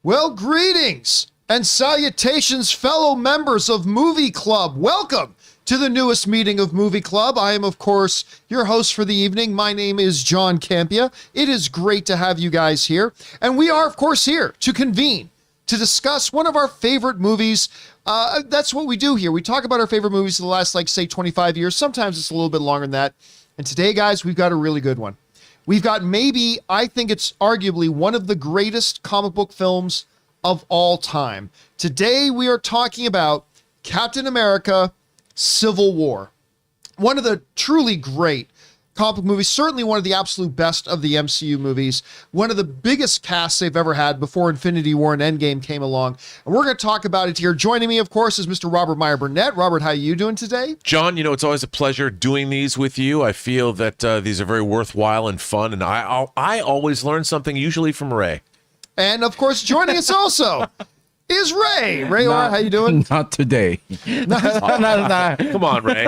Well, greetings and salutations, fellow members of Movie Club. Welcome to the newest meeting of Movie Club. I am, of course, your host for the evening. My name is John Campea. It is great to have you guys here. And we are, of course, here to convene, to discuss one of our favorite movies. That's what we do here. We talk about our favorite movies of the last, say 25 years. Sometimes it's a little bit longer than that. And today, guys, we've got a really good one. We've got I think it's arguably one of the greatest comic book films of all time. Today, we are talking about Captain America: Civil War. One of the truly great comic book movies, certainly one of the absolute best of the MCU movies, one of the biggest casts they've ever had before Infinity War and Endgame came along. And we're going to talk about it here. Joining me, of course, is Mr. Robert Meyer Burnett. Robert, how are you doing today? John, it's always a pleasure doing these with you. I feel that these are very worthwhile and fun, and I always learn something, usually from Ray. And, of course, joining us also is Ray. Ray, how you doing? Not today. Come on, Ray.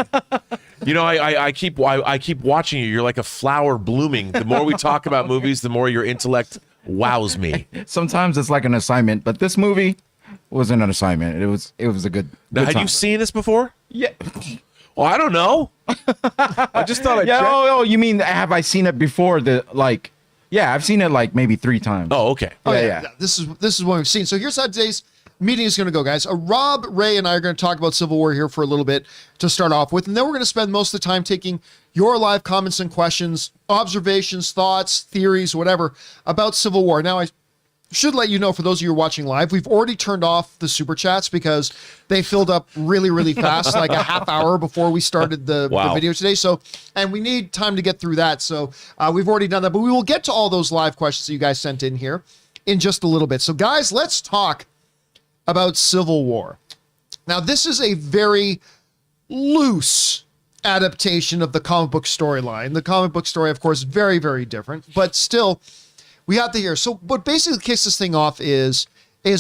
I keep watching you. You're like a flower blooming. The more we talk about movies, the more your intellect wows me. Sometimes it's like an assignment, but this movie wasn't an assignment. It was a good. Now, had time. you seen this before? Yeah. Well, I don't know. I just thought I'd check. Oh, you mean have I seen it before? Yeah, I've seen it maybe 3 times. Oh, okay. Yeah. This is what we've seen. So here's how today's meeting is going to go, guys. Rob, Ray, and I are going to talk about Civil War here for a little bit to start off with, and then we're going to spend most of the time taking your live comments and questions, observations, thoughts, theories, whatever, about Civil War. Now, I should let you know, for those of you who are watching live, we've already turned off the super chats because they filled up really, really fast, like a half hour before we started the video today. So, and we need time to get through that. So we've already done that, but we will get to all those live questions that you guys sent in here in just a little bit. So guys, let's talk about Civil War. Now, this is a very loose adaptation of the comic book storyline. The comic book story, of course, very, very different, but still, we have to hear. So what basically kicks this thing off is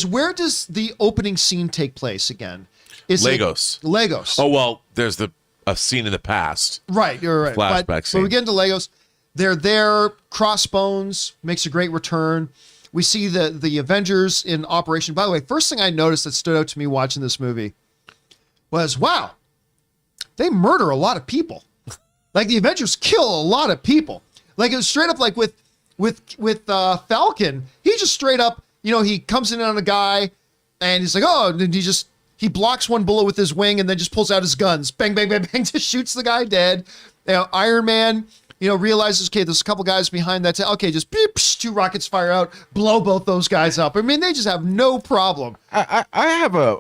where does the opening scene take place again? Is Lagos. Lagos. Oh, well, there's a scene in the past. Right, you're right. Flashback scene. But we get into Lagos. They're there. Crossbones makes a great return. We see the Avengers in operation. By the way, first thing I noticed that stood out to me watching this movie was, wow, they murder a lot of people. Like, the Avengers kill a lot of people. Like, it was straight up like with Falcon, he just straight up, he comes in on a guy and he's like, oh, and he blocks one bullet with his wing and then just pulls out his guns. Bang, bang, bang, bang, just shoots the guy dead. Iron Man, realizes, okay, there's a couple guys behind that. Okay, just beep, 2 rockets fire out, blow both those guys up. I mean, they just have no problem. I have a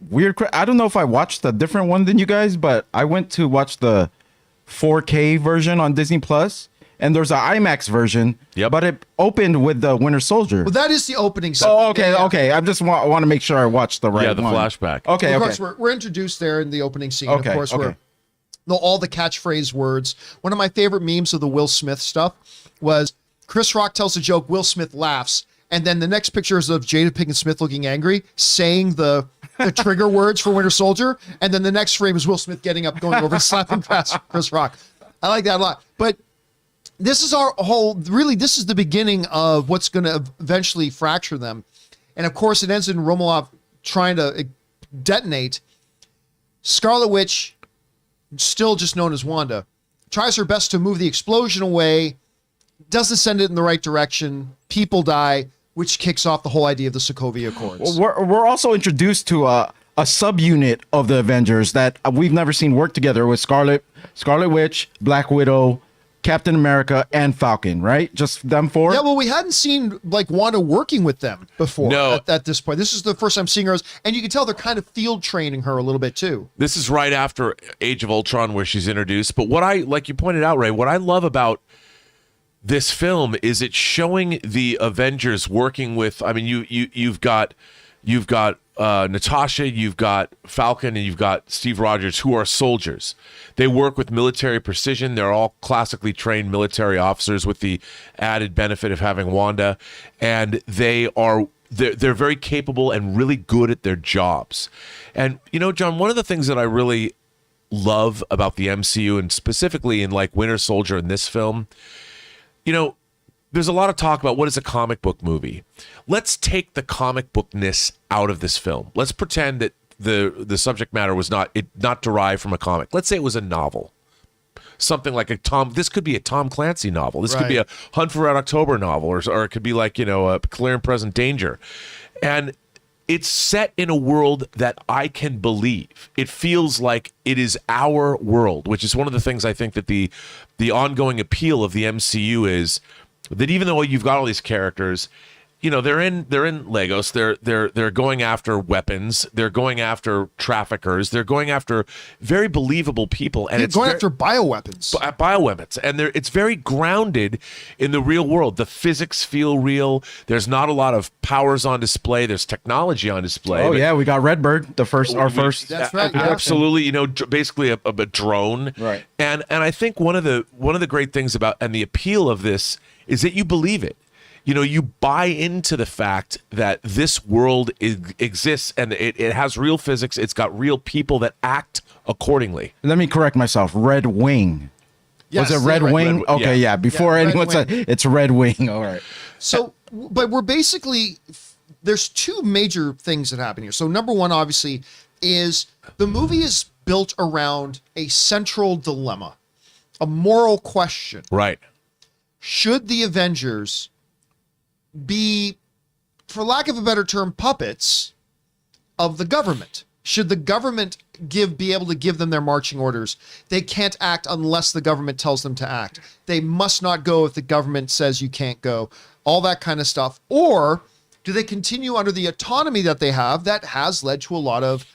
weird. I don't know if I watched a different one than you guys, but I went to watch the 4K version on Disney Plus. And there's an IMAX version, but it opened with the Winter Soldier. Well, that is the opening scene. Oh, okay, okay. I just want to make sure I watched the right one. Yeah, the flashback. Okay, of course, we're introduced there in the opening scene. Okay, of course, okay. All the catchphrase words. One of my favorite memes of the Will Smith stuff was Chris Rock tells a joke, Will Smith laughs, and then the next picture is of Jada Pinkett Smith looking angry, saying the trigger words for Winter Soldier, and then the next frame is Will Smith getting up, going over and slapping Chris Rock. I like that a lot. But this is this is the beginning of what's going to eventually fracture them. And of course, it ends in Romanov trying to detonate. Scarlet Witch, still just known as Wanda, tries her best to move the explosion away, doesn't send it in the right direction. People die, which kicks off the whole idea of the Sokovia Accords. We're also introduced to a subunit of the Avengers that we've never seen work together with Scarlet Witch, Black Widow, Captain America, and Falcon, right? Just them 4? Yeah, well, we hadn't seen Wanda working with them before at this point. This is the first time seeing her, and you can tell they're kind of field training her a little bit too. This is right after Age of Ultron where she's introduced. But like you pointed out, Ray, what I love about this film is it's showing the Avengers working with, you've got Natasha, you've got Falcon, and you've got Steve Rogers, who are soldiers. They work with military precision. They're all classically trained military officers with the added benefit of having Wanda, and they're very capable and really good at their jobs. And John, one of the things that I really love about the MCU, and specifically in Winter Soldier in this film, there's a lot of talk about what is a comic book movie. Let's take the comic bookness out of this film. Let's pretend that the subject matter was not derived from a comic. Let's say it was a novel. Something like this could be a Tom Clancy novel. This could be a Hunt for Red October novel, or it could be like, a Clear and Present Danger. And it's set in a world that I can believe. It feels like it is our world, which is one of the things I think that the ongoing appeal of the MCU is, that even though you've got all these characters, they're in Lagos. They're going after weapons. They're going after traffickers. They're going after very believable people, and it's going after bioweapons. Bioweapons, and it's very grounded in the real world. The physics feel real. There's not a lot of powers on display. There's technology on display. Oh yeah, we got Redbird, our first. That's right. Absolutely. Basically a drone. Right. And I think one of the great things about and the appeal of this is that you believe it. You buy into the fact that this world exists and it has real physics. It's got real people that act accordingly. Let me correct myself. Red Wing. Yes, was it Red Wing? Okay, yeah. Before anyone said it's Red Wing. All right. So, but we're basically, there's two major things that happen here. So number one, obviously, is the movie is built around a central dilemma, a moral question. Right. Should the Avengers be, for lack of a better term, puppets of the government? Should the government be able to give them their marching orders? They can't act unless the government tells them to act. They must not go if the government says you can't go. All that kind of stuff. Or do they continue under the autonomy that they have that has led to a lot of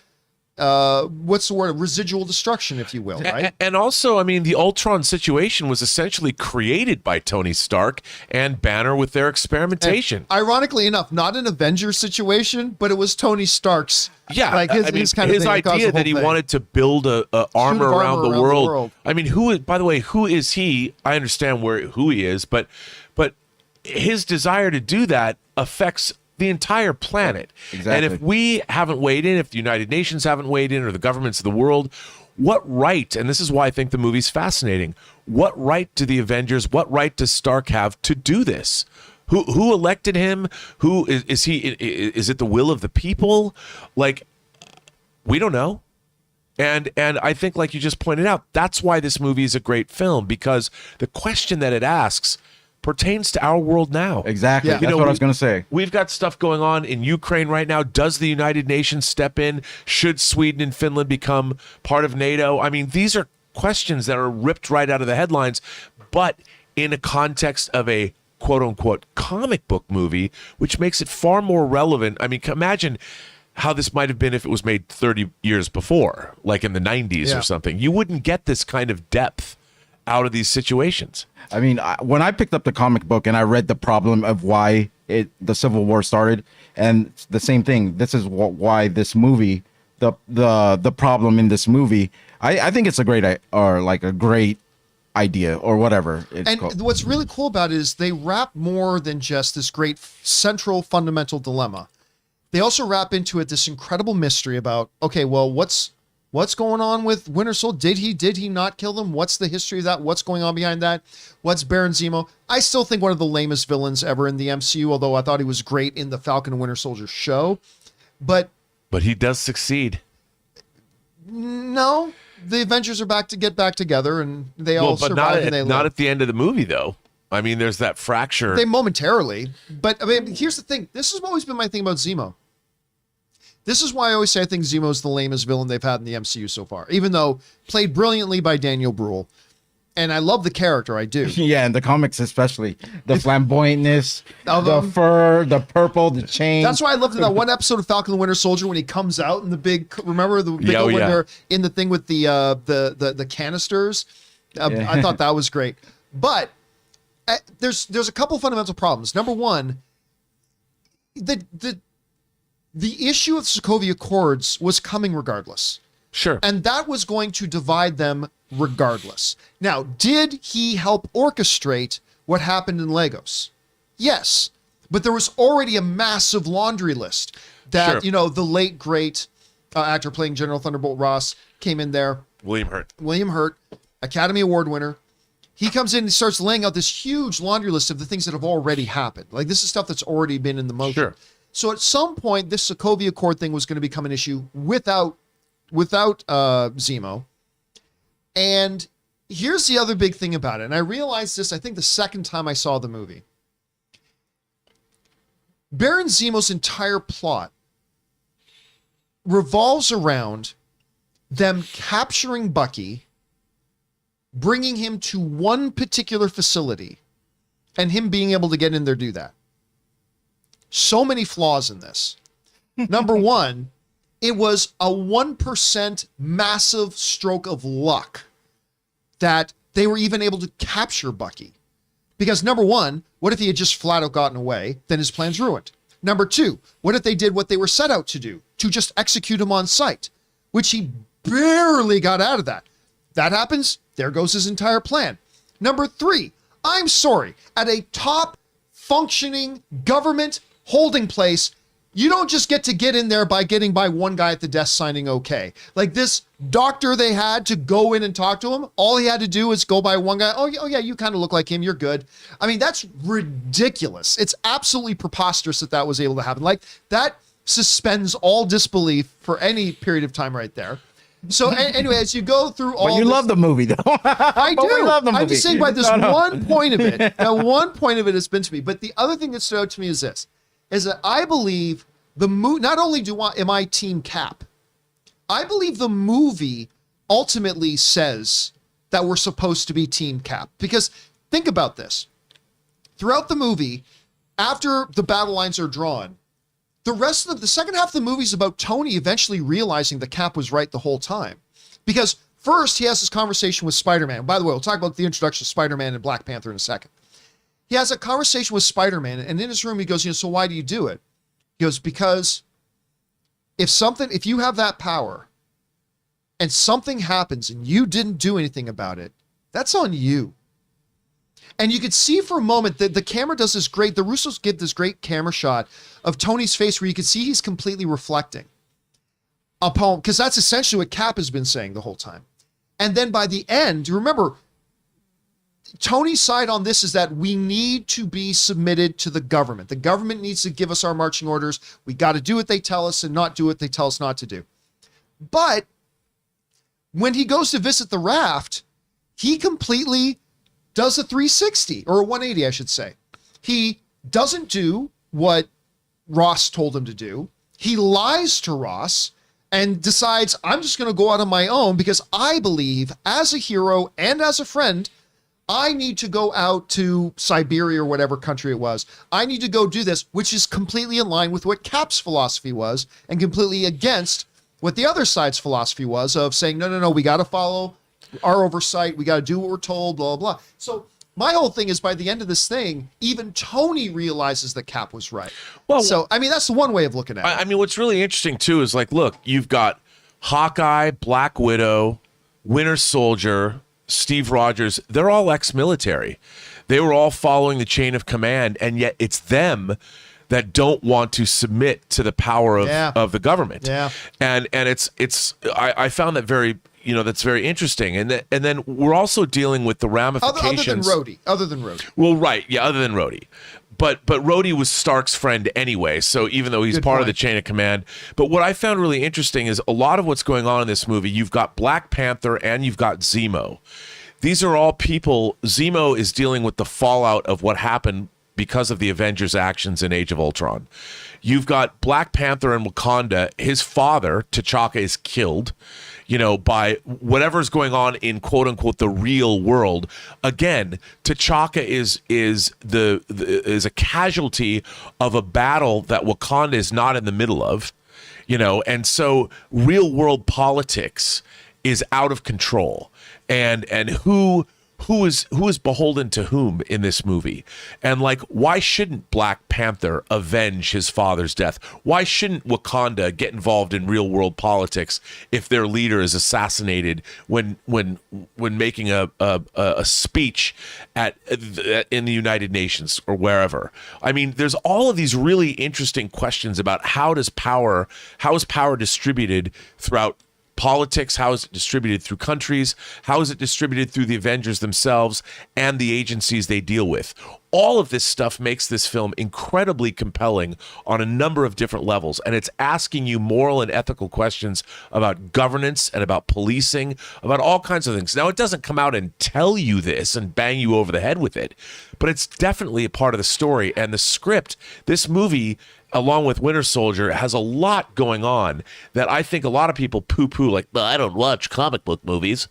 what's the word? Residual destruction, if you will, right? And also, the Ultron situation was essentially created by Tony Stark and Banner with their experimentation. And ironically enough, not an Avengers situation, but it was Tony Stark's. Yeah, like his idea that he wanted to build a armor around the world. Who is he? I understand who he is, but his desire to do that affects the entire planet. Exactly. And if we haven't weighed in, if the United Nations haven't weighed in, or the governments of the world, what right, and this is why I think the movie's fascinating, what right do the Avengers, what right does Stark have to do this? Who elected him? Who is he? Is it the will of the people? Like, we don't know. And I think, like you just pointed out, that's why this movie is a great film, because the question that it asks pertains to our world now. Exactly. Yeah. That's what I was going to say. We've got stuff going on in Ukraine right now. Does the United Nations step in? Should Sweden and Finland become part of NATO? These are questions that are ripped right out of the headlines, but in a context of a quote-unquote comic book movie, which makes it far more relevant. Imagine how this might have been if it was made 30 years before, like in the 90s or something. You wouldn't get this kind of depth out of these situations. When I picked up the comic book and I read the problem of why the Civil War started, and the same thing, this is why this movie, the problem in this movie, I think it's a great idea or whatever it's called. What's really cool about it is they wrap more than just this great central fundamental dilemma. They also wrap into it this incredible mystery about, okay, well, what's going on with Winter Soldier? Did he not kill them? What's the history of that? What's going on behind that? What's Baron Zemo? I still think one of the lamest villains ever in the MCU, although I thought he was great in the Falcon and Winter Soldier show. But he does succeed. No, the Avengers are get back together, and they all survive and they live. Not at the end of the movie, though. There's that fracture. They momentarily. But here's the thing. This has always been my thing about Zemo. This is why I always say I think Zemo's the lamest villain they've had in the MCU so far, even though played brilliantly by Daniel Bruhl. And I love the character, I do. Yeah, in the comics especially. The flamboyantness, the fur, the purple, the chain. That's why I loved that one episode of Falcon and the Winter Soldier when he comes out in the big, remember the big when they're in the thing with the canisters? I thought that was great. But there's a couple fundamental problems. Number one, the issue of Sokovia Accords was coming regardless. Sure. And that was going to divide them regardless. Now, did he help orchestrate what happened in Lagos? Yes. But there was already a massive laundry list that, the late, great actor playing General Thunderbolt Ross came in there. William Hurt, Academy Award winner. he comes in and starts laying out this huge laundry list of the things that have already happened. Like, this is stuff that's already been in the motion. Sure. So at some point, this Sokovia Accord thing was going to become an issue without Zemo. And here's the other big thing about it. And I realized this, I think, the second time I saw the movie. Baron Zemo's entire plot revolves around them capturing Bucky, bringing him to one particular facility, and him being able to get in there, do that. So many flaws in this. Number one, it was a 1% massive stroke of luck that they were even able to capture Bucky. Because number one, what if he had just flat out gotten away? Then his plan's ruined. Number two, what if they did what they were set out to do? To just execute him on sight, which he barely got out of that. That happens, there goes his entire plan. Number three, I'm sorry, at a top functioning government holding place, you don't just get in there by getting by one guy at the desk signing okay. Like this doctor they had to go in and talk to him, all he had to do is go by one guy. Oh yeah, you kind of look like him, you're good. I mean, that's ridiculous. It's absolutely preposterous that was able to happen. Like, that suspends all disbelief for any period of time right there. So anyway, as you go through all But you love the movie, though. I do. We love the movie. I'm just saying by this one point of it, and one point of it has been to me. But the other thing that stood out to me is this, is that I believe the movie, not only am I Team Cap, I believe the movie ultimately says that we're supposed to be Team Cap. Because think about this. Throughout the movie, after the battle lines are drawn, the second half of the movie is about Tony eventually realizing the Cap was right the whole time. Because first he has this conversation with Spider-Man. By the way, we'll talk about the introduction of Spider-Man and Black Panther in a second. He has a conversation with Spider-Man, and in his room he goes, so why do you do it? He goes, because if you have that power and something happens and you didn't do anything about it, that's on you. And you could see for a moment that the camera does the Russos give this great camera shot of Tony's face where you can see he's completely reflecting upon, because that's essentially what Cap has been saying the whole time. And then by the end, remember, Tony's side on this is that we need to be submitted to the government. The government needs to give us our marching orders. We got to do what they tell us and not do what they tell us not to do. But when he goes to visit the raft, he completely does a 360 or a 180, I should say. He doesn't do what Ross told him to do. He lies to Ross and decides, I'm just going to go out on my own because I believe as a hero and as a friend, I need to go out to Siberia or whatever country it was. I need to go do this, which is completely in line with what Cap's philosophy was and completely against what the other side's philosophy was of saying, no, we got to follow our oversight. We got to do what we're told, blah, blah, blah. So my whole thing is by the end of this thing, even Tony realizes that Cap was right. Well, so, I mean, that's the one way of looking at it. I mean, what's really interesting too is like, look, you've got Hawkeye, Black Widow, Winter Soldier, Steve Rogers, they're all ex-military. They were all following the chain of command, and yet it's them that don't want to submit to the power of the government. Yeah. And I found that very, that's very interesting. And then we're also dealing with the ramifications. Other than Rhodey. Well, right. Yeah. Other than Rhodey. But Rhodey was Stark's friend anyway. So even though he's part of the chain of command, but what I found really interesting is a lot of what's going on in this movie, you've got Black Panther and you've got Zemo. These are all people. Zemo is dealing with the fallout of what happened because of the Avengers' actions in Age of Ultron. You've got Black Panther in Wakanda. His father, T'Chaka, is killed, by whatever's going on in quote unquote the real world. Again, T'Chaka is a casualty of a battle that Wakanda is not in the middle of, and so real world politics is out of control. And who is beholden to whom in this movie? And like, why shouldn't Black Panther avenge his father's death? Why shouldn't Wakanda get involved in real world politics if their leader is assassinated when making a speech in the United Nations or wherever? I mean, there's all of these really interesting questions about how is power distributed throughout politics, how is it distributed through countries, how is it distributed through the Avengers themselves and the agencies they deal with. All of this stuff makes this film incredibly compelling on a number of different levels, and it's asking you moral and ethical questions about governance and about policing, about all kinds of things. Now, it doesn't come out and tell you this and bang you over the head with it, but it's definitely a part of the story. And the script, this movie, along with Winter Soldier, has a lot going on that I think a lot of people poo-poo, like, well, I don't watch comic book movies.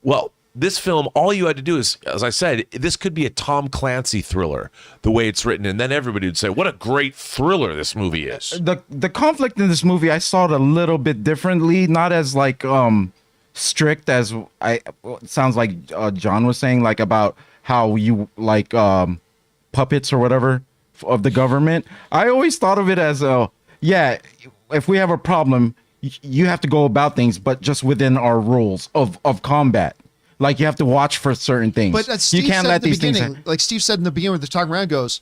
Well, this film, all you had to do is, as I said, this could be a Tom Clancy thriller, the way it's written, and then everybody would say, what a great thriller this movie is. The conflict in this movie, I saw it a little bit differently, not as like strict as it sounds like John was saying, like about how you like puppets or whatever of the government. I always thought of it as if we have a problem, you have to go about things, but just within our rules of combat. Like, you have to watch for certain things. But as Steve you can't said let at the these beginning, things. like Steve said in the beginning, with the talking around goes,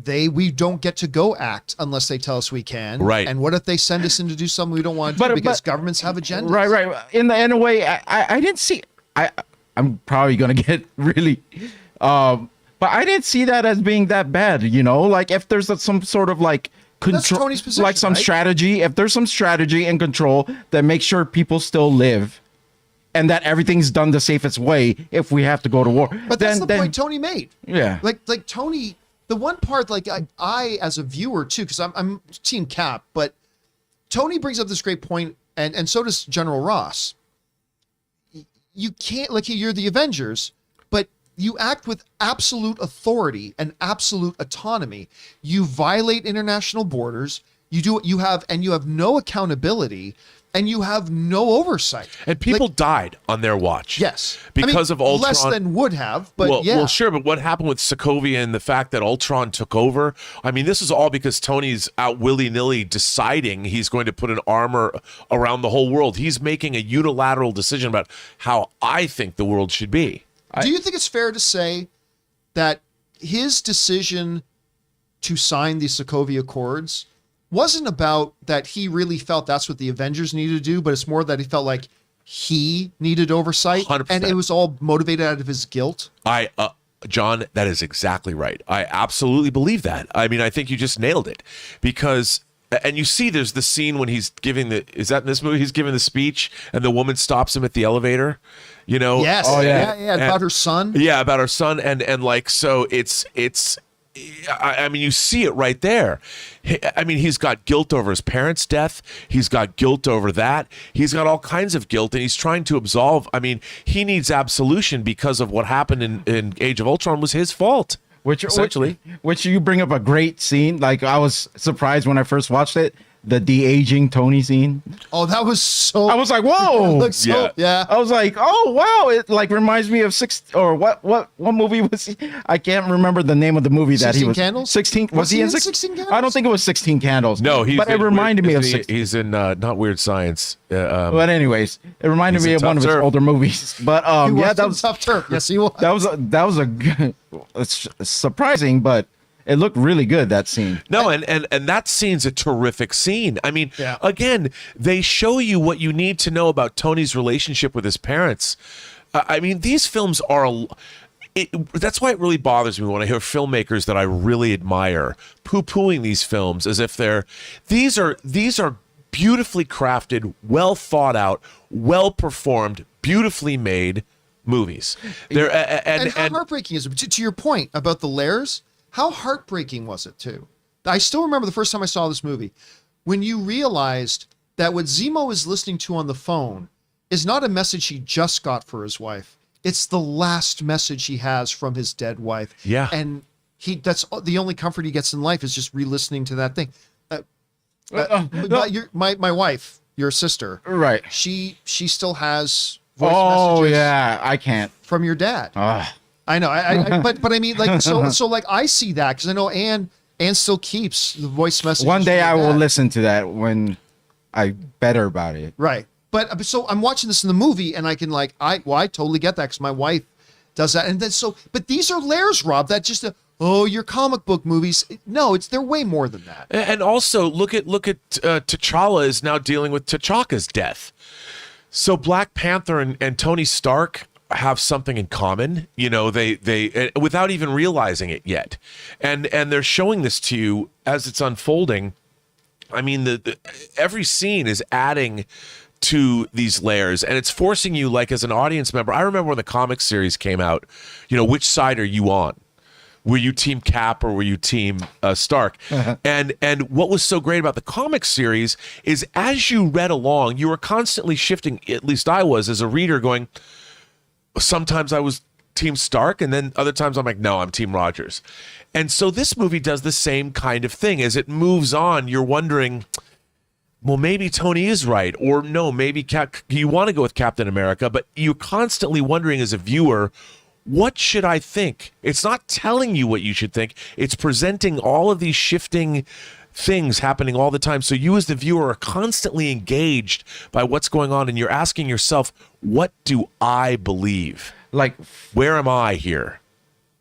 we don't get to go act unless they tell us we can. Right. And what if they send us in to do something we don't want to do because governments have agendas? Right. In a way, I didn't see. I'm probably gonna get really, but I didn't see that as being that bad. You know, like if there's some sort of like That's control, Tony's position, like some right? strategy. If there's some strategy and control that makes sure people still live, and that everything's done the safest way if we have to go to war. But that's the point Tony made. Yeah. Like Tony, the one part, like I as a viewer too, because I'm Team Cap, but Tony brings up this great point, and so does General Ross. You can't, like, you're the Avengers, but you act with absolute authority and absolute autonomy. You violate international borders. You do what you have, and you have no accountability. And you have no oversight. And people died on their watch. Yes. Because of Ultron. Less than would have, but yeah. Well, sure, but what happened with Sokovia and the fact that Ultron took over? I mean, this is all because Tony's out willy-nilly deciding he's going to put an armor around the whole world. He's making a unilateral decision about how I think the world should be. Do you think it's fair to say that his decision to sign the Sokovia Accords wasn't about that he really felt that's what the Avengers needed to do, but it's more that he felt like he needed oversight 100%. and it was all motivated out of his guilt? John, that is exactly right. I absolutely believe that. I mean, I think you just nailed it because, and you see there's the scene when he's giving is that in this movie? He's giving the speech and the woman stops him at the elevator, you know? Yes. Oh, yeah. Yeah. About her son. Yeah, about her son, and like, so it's. I mean, you see it right there. I mean, he's got guilt over his parents' death. He's got guilt over that. He's got all kinds of guilt, and he's trying to absolve. I mean, he needs absolution because of what happened in Age of Ultron was his fault. Essentially. Which you bring up a great scene. Like, I was surprised when I first watched it. The de-aging Tony scene. Oh, that was so. I was like, whoa. Looks so, yeah. I was like, oh wow, it like reminds me of what movie was he? I can't remember the name of the movie that he 16 was. Candles? 16 was he in 16 Candles? I don't think it was 16 Candles. No, but it reminded me of 16. He's in not Weird Science. But anyways, it reminded me of one of his Turf. older movies. But yeah, that was Tough Turf. Yes, he was. that was a good, it's surprising, but it looked really good, that scene. No, and that scene's a terrific scene. I mean, Yeah. again, they show you what you need to know about Tony's relationship with his parents. I mean, these films are. That's why it really bothers me when I hear filmmakers that I really admire poo-pooing these films as if these are beautifully crafted, well thought out, well performed, beautifully made movies. And how heartbreaking is it? To your point about the layers, how heartbreaking was it too? I still remember the first time I saw this movie, when you realized that what Zemo is listening to on the phone is not a message he just got for his wife. It's the last message he has from his dead wife. Yeah. And that's the only comfort he gets in life is just re-listening to that thing. My wife, your sister, Right. she still has voice Oh messages yeah, I can't. from your dad. I know. But I mean, like, so like I see that because I know Anne still keeps the voice messages. One day from I your will dad. listen to that when I better about it. Right. But so I'm watching this in the movie and I can I totally get that because my wife does that. And then but these are layers, Rob, that just, your comic book movies. No, they're way more than that. And also look at T'Challa is now dealing with T'Chaka's death. So Black Panther and Tony Stark have something in common, they without even realizing it yet. And they're showing this to you as it's unfolding. I mean, every scene is adding to these layers, and it's forcing you, like, as an audience member. I remember when the comic series came out, which side are you on? Were you team Cap or were you team Stark? And what was so great about the comic series is as you read along, you were constantly shifting, at least I was as a reader, going, sometimes I was team Stark, and then other times I'm like, no, I'm team Rogers. And so this movie does the same kind of thing. As it moves on, you're wondering, well, maybe Tony is right, or no, maybe you want to go with Captain America, but you're constantly wondering as a viewer, what should I think? It's not telling you what you should think. It's presenting all of these shifting things happening all the time. So you as the viewer are constantly engaged by what's going on, and you're asking yourself, what do I believe? Like, where am I here?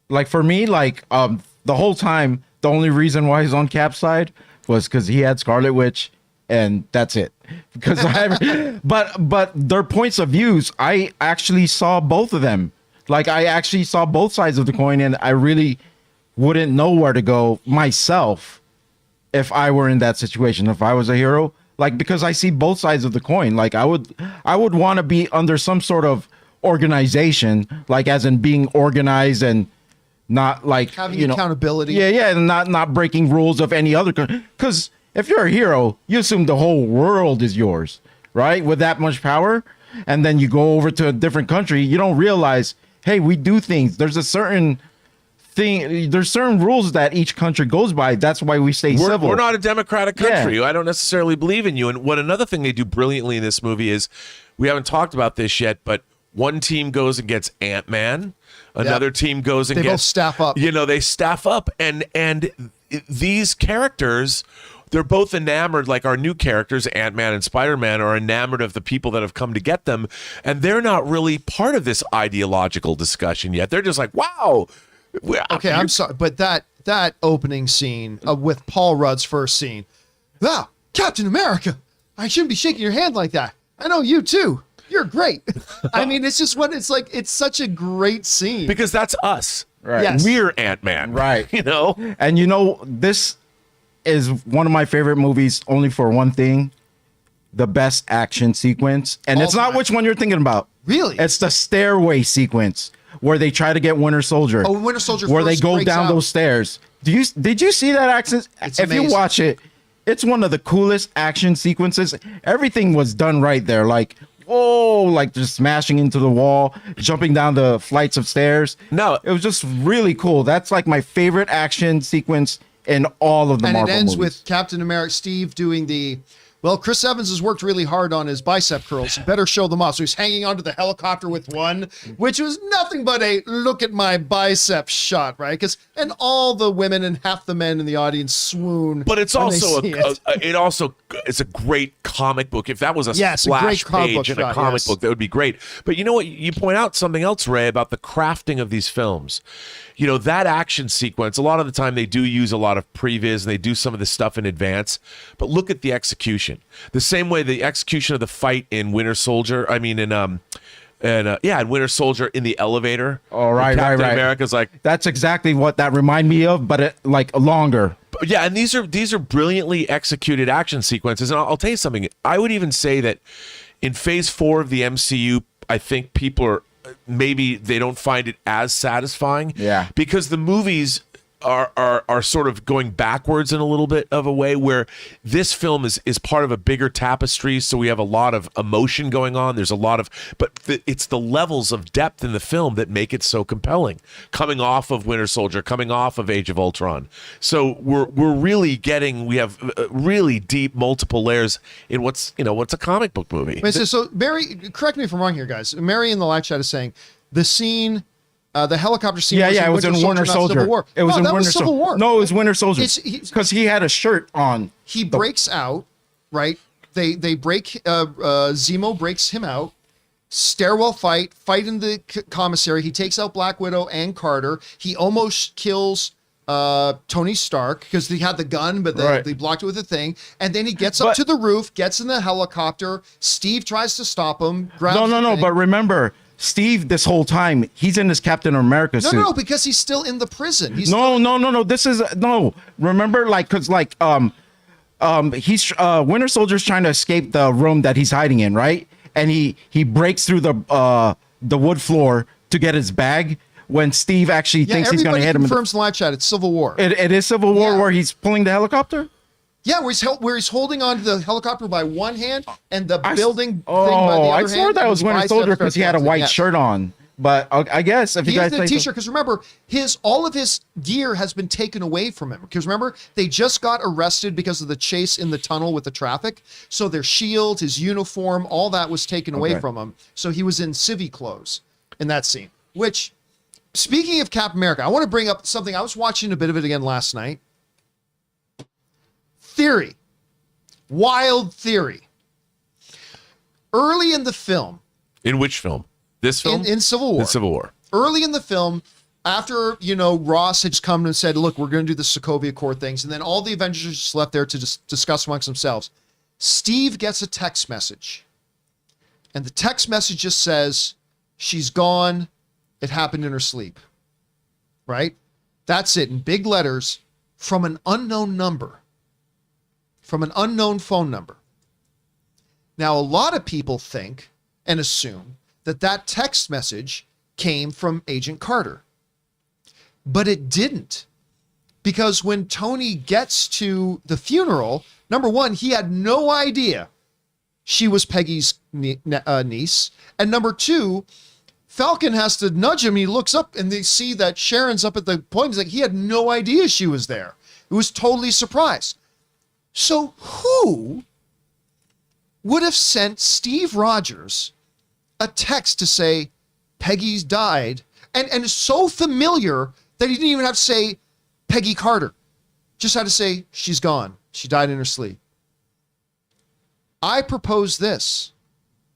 Like, for me, the whole time, the only reason why he's on Cap's side was because he had Scarlet Witch, and that's it. Because but their points of views, I actually saw both of them. Like, I actually saw both sides of the coin, and I really wouldn't know where to go myself if I were in that situation. If I was a hero, because I see both sides of the coin. Like, I would want to be under some sort of organization, like as in being organized and not like having accountability. Yeah, and not breaking rules of any other. Because if you're a hero, you assume the whole world is yours, right? With that much power, and then you go over to a different country, you don't realize, hey, we do things. There's a certain thing. There's certain rules that each country goes by. That's why we stay civil. We're not a democratic country. Yeah. I don't necessarily believe in you. And another thing they do brilliantly in this movie is, we haven't talked about this yet, but one team goes and gets Ant-Man. Another team goes and they both staff up. They staff up, and these characters, they're both enamored, like our new characters, Ant-Man and Spider-Man, are enamored of the people that have come to get them, and they're not really part of this ideological discussion yet. They're just like, wow. Okay, I'm sorry, but that opening scene with Paul Rudd's first scene, Captain America, I shouldn't be shaking your hand like that. I know you too. You're great. I mean, it's just it's such a great scene. Because that's us. Right. Yes. We're Ant-Man. Right. And this is one of my favorite movies only for one thing: the best action sequence. And it's not which one you're thinking about. Really? It's the stairway sequence where they try to get Winter Soldier. Oh, Winter Soldier where they first go breaks down out. Those stairs. Did you see that action? It's if amazing. you watch it, it's one of the coolest action sequences. Everything was done right there. Like, whoa, like just smashing into the wall, jumping down the flights of stairs. No, it was just really cool. That's like my favorite action sequence in all of the Marvel movies. And it ends with Captain America, Steve doing Chris Evans has worked really hard on his bicep curls. Better show them off. So he's hanging onto the helicopter with one, which was nothing but a look at my bicep shot, right? And all the women and half the men in the audience swoon. But it's also it's a great comic book. If that was a splash page in a comic book, that would be great. But you know what? You point out something else, Ray, about the crafting of these films. That action sequence, a lot of the time they do use a lot of previs and they do some of this stuff in advance. But look at the execution. The same way the execution of the fight in Winter Soldier, in Winter Soldier in the elevator. Oh, right. America's like, that's exactly what that reminded me of, but longer. Yeah, and these are brilliantly executed action sequences. And I'll tell you something. I would even say that in Phase 4 of the MCU, I think people are maybe they don't find it as satisfying. Yeah, because the movies are sort of going backwards in a little bit of a way, where this film is part of a bigger tapestry. So we have a lot of emotion going on. There's a lot of, it's the levels of depth in the film that make it so compelling. Coming off of Winter Soldier, coming off of Age of Ultron. So we're really we have really deep multiple layers in what's a comic book movie. So Mary, correct me if I'm wrong here, guys. Mary in the live chat is saying the scene. The helicopter scene. It was in Winter Soldier. It was in Winter Soldier. No, it was Winter Soldier. Because he had a shirt on. He breaks out, right? They break. Zemo breaks him out. Stairwell fight in the commissary. He takes out Black Widow and Carter. He almost kills Tony Stark because he had the gun, but they blocked it with a thing. And then he gets up to the roof, gets in the helicopter. Steve tries to stop him. No. But remember, Steve, this whole time, he's in his Captain America suit. No, because he's still in the prison. No. This is remember, he's Winter Soldier's trying to escape the room that he's hiding in, right? And he breaks through the wood floor to get his bag. When Steve actually thinks he's going to hit him. Confirms in live chat. It's Civil War. It is Civil War where he's pulling the helicopter. Yeah, where he's holding on to the helicopter by one hand and the building thing by the other hand. I swore that was Winter Soldier because he had a white shirt on. But I guess if you guys say t-shirt, because remember, all of his gear has been taken away from him. Because remember, they just got arrested because of the chase in the tunnel with the traffic. So their shield, his uniform, all that was taken away from him. So he was in civvy clothes in that scene. Which, speaking of Captain America, I want to bring up something. I was watching a bit of it again last night. Theory. Wild theory. Early in the film. In which film? This film? In Civil War. In Civil War. Early in the film, after, Ross had just come and said, look, we're going to do the Sokovia Accord things. And then all the Avengers just left there to discuss amongst themselves. Steve gets a text message. And the text message just says, she's gone. It happened in her sleep. Right? That's it. In big letters from an unknown number. From an unknown phone number. Now, a lot of people think and assume that text message came from Agent Carter. But it didn't. Because when Tony gets to the funeral, number one, he had no idea she was Peggy's niece. And number two, Falcon has to nudge him. He looks up and they see that Sharon's up at the point. He's like, he had no idea she was there. It was totally surprised. So who would have sent Steve Rogers a text to say Peggy's died and is so familiar that he didn't even have to say Peggy Carter. Just had to say she's gone. She died in her sleep. I propose this.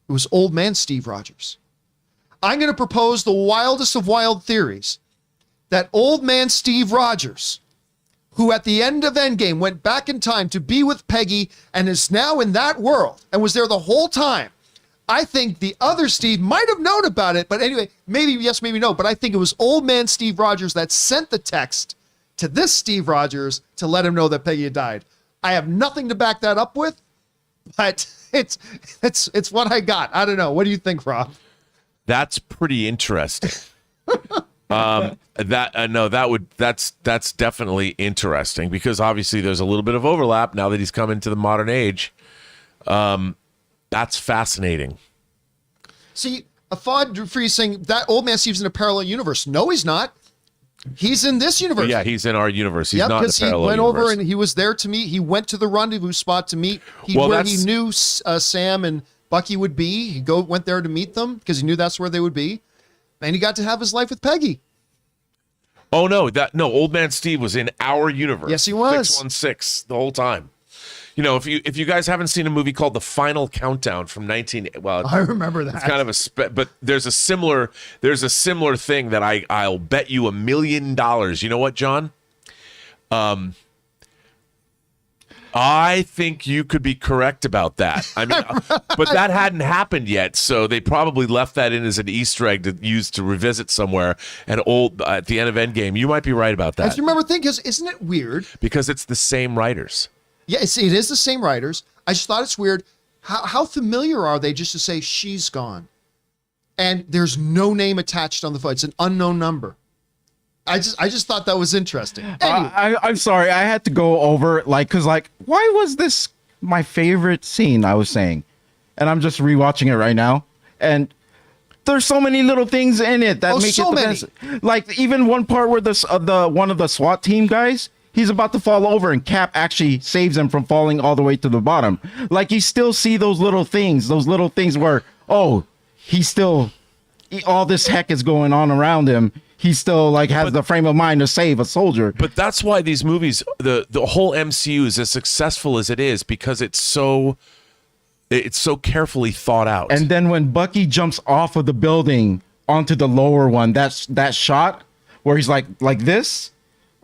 It was old man Steve Rogers. I'm going to propose the wildest of wild theories that old man Steve Rogers, who at the end of Endgame went back in time to be with Peggy and is now in that world and was there the whole time. I think the other Steve might have known about it, but anyway, maybe yes, maybe no, but I think it was old man Steve Rogers that sent the text to this Steve Rogers to let him know that Peggy had died. I have nothing to back that up with, but it's what I got. I don't know. What do you think, Rob? That's pretty interesting. That's definitely interesting because obviously there's a little bit of overlap now that he's come into the modern age. That's fascinating. See, Afad Free saying that old man Steve's in a parallel universe. No, he's not. He's in this universe. Yeah, he's in our universe. He's not in the because he parallel went universe. over and he was there to meet. He went to the rendezvous spot to meet he knew Sam and Bucky would be. He went there to meet them because he knew that's where they would be. And he got to have his life with Peggy. Oh, no, old man Steve was in our universe. Yes, he was. 616 the whole time. You know, if you guys haven't seen a movie called The Final Countdown from I remember that. It's kind of but there's a similar thing that I'll bet you $1 million. You know what, John? I think you could be correct about that. I mean, but that hadn't happened yet, so they probably left that in as an Easter egg to use to revisit somewhere. And at the end of Endgame, you might be right about that. I remember thinking, isn't it weird? Because it's the same writers. Yeah, it is the same writers. I just thought it's weird. How familiar are they just to say she's gone? And there's no name attached on the phone. It's an unknown number. I just thought that was interesting. Anyway. I'm sorry. I had to go over because why was this my favorite scene? I was saying, and I'm just rewatching it right now, and there's so many little things in it that make it the best. Like even one part where one of the SWAT team guys, he's about to fall over and Cap actually saves him from falling all the way to the bottom. Like you still see those little things where he's still all this heck is going on around him. He still has the frame of mind to save a soldier. But that's why these movies, the whole MCU is as successful as it is because it's so carefully thought out. And then when Bucky jumps off of the building onto the lower one, that shot where he's like this,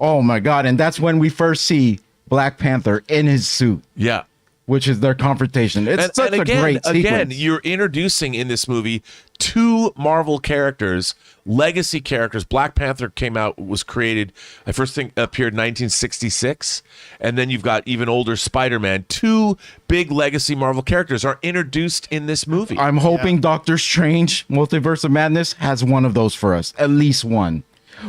Oh my God. And that's when we first see Black Panther in his suit. Yeah. Which is their confrontation. It's such a great sequence. Again, you're introducing in this movie 2 Marvel characters, legacy characters. Black Panther was created, I first think appeared in 1966, and then you've got even older Spider-Man. 2 big legacy Marvel characters are introduced in this movie. I'm hoping Doctor Strange, Multiverse of Madness, has one of those for us, at least one.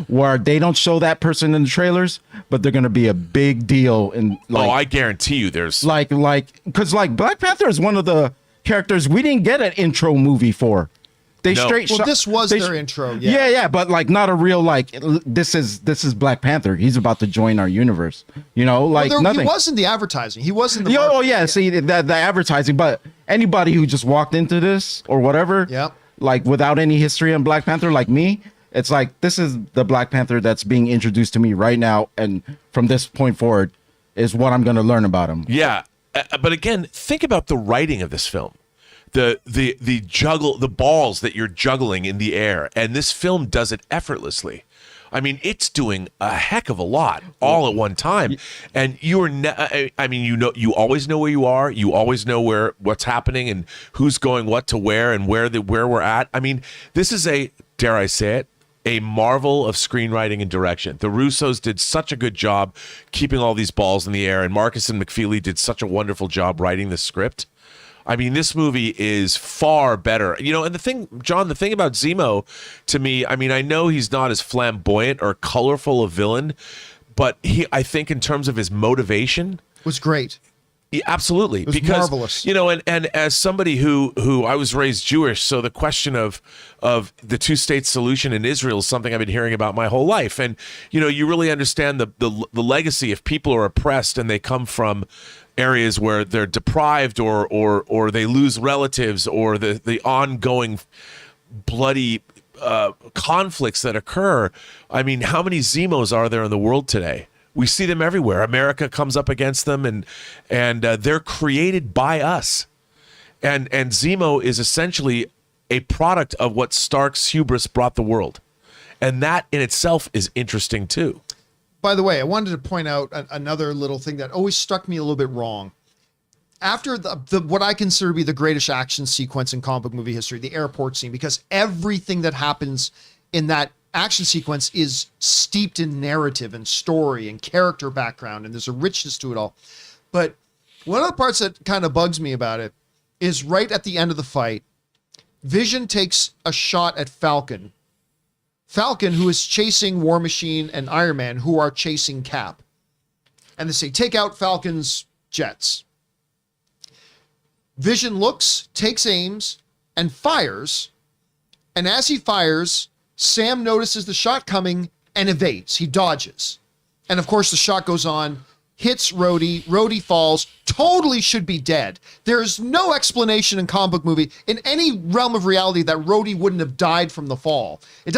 Where they don't show that person in the trailers, but they're gonna be a big deal in. Like, I guarantee you, there's because Black Panther is one of the characters we didn't get an intro movie for. They No. straight. Well, this was their intro. Yeah. Yeah, but like not a real this is Black Panther. He's about to join our universe. You know, nothing. He was in the advertising. He was in the. Oh yeah, see the advertising, but anybody who just walked into this or whatever, like without any history on Black Panther, like me. It's like, this is the Black Panther that's being introduced to me right now. And from this point forward is what I'm going to learn about him. Yeah. But again, think about the writing of this film. The balls that you're juggling in the air. And this film does it effortlessly. I mean, it's doing a heck of a lot all at one time. And you always know where you are. You always know what's happening and who's going what to where and where we're at. I mean, this is dare I say it, a marvel of screenwriting and direction. The Russos did such a good job keeping all these balls in the air, and Marcus and McFeely did such a wonderful job writing the script. I mean, this movie is far better. You know, and the thing about Zemo, to me, I mean, I know he's not as flamboyant or colorful a villain, but I think in terms of his motivation, was great. Yeah, absolutely. It was marvelous. You know, and as somebody who I was raised Jewish, so the question of the 2-state solution in Israel is something I've been hearing about my whole life. And, you know, you really understand the legacy if people are oppressed and they come from areas where they're deprived or they lose relatives or the ongoing bloody conflicts that occur. I mean, how many Zemos are there in the world today? We see them everywhere. America comes up against them, and they're created by us. And Zemo is essentially a product of what Stark's hubris brought the world. And that in itself is interesting too. By the way, I wanted to point out another little thing that always struck me a little bit wrong. After the what I consider to be the greatest action sequence in comic book movie history, the airport scene, because everything that happens in that action sequence is steeped in narrative and story and character background, and there's a richness to it all. But one of the parts that kind of bugs me about it is right at the end of the fight, Vision takes a shot at Falcon, who is chasing War Machine and Iron Man, who are chasing Cap. And they say, take out Falcon's jets. Vision looks, takes aims, and fires. And as he fires, Sam notices the shot coming and evades. He dodges. And of course, the shot goes on, hits Rhodey. Rhodey falls, totally should be dead. There's no explanation in comic book movie, in any realm of reality, that Rhodey wouldn't have died from the fall. It